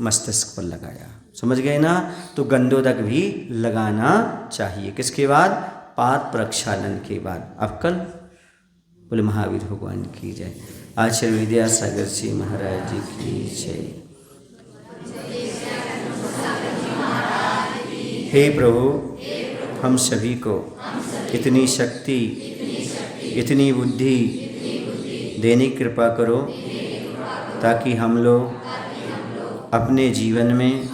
Speaker 1: मस्तिष्क पर लगाया। समझ गए ना? तो गंधोदक भी लगाना चाहिए। किसके बाद? पाद प्रक्षालन के बाद। अब कल बोले महावीर भगवान की जय। आचार्य विद्यासागर जी महाराज जी की जय। हे प्रभु, हम सभी को इतनी शक्ति, इतनी बुद्धि देने की कृपा करो, ताकि हम लोग अपने जीवन में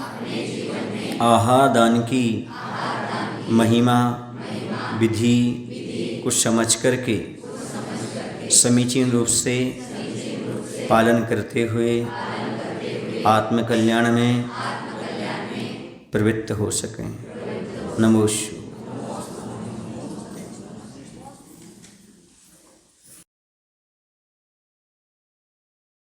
Speaker 1: आहार दान की महिमा विधि को समझ करके समीचीन रूप से पालन करते हुए आत्मकल्याण में प्रवृत्त हो सकें। नमो शिवाय।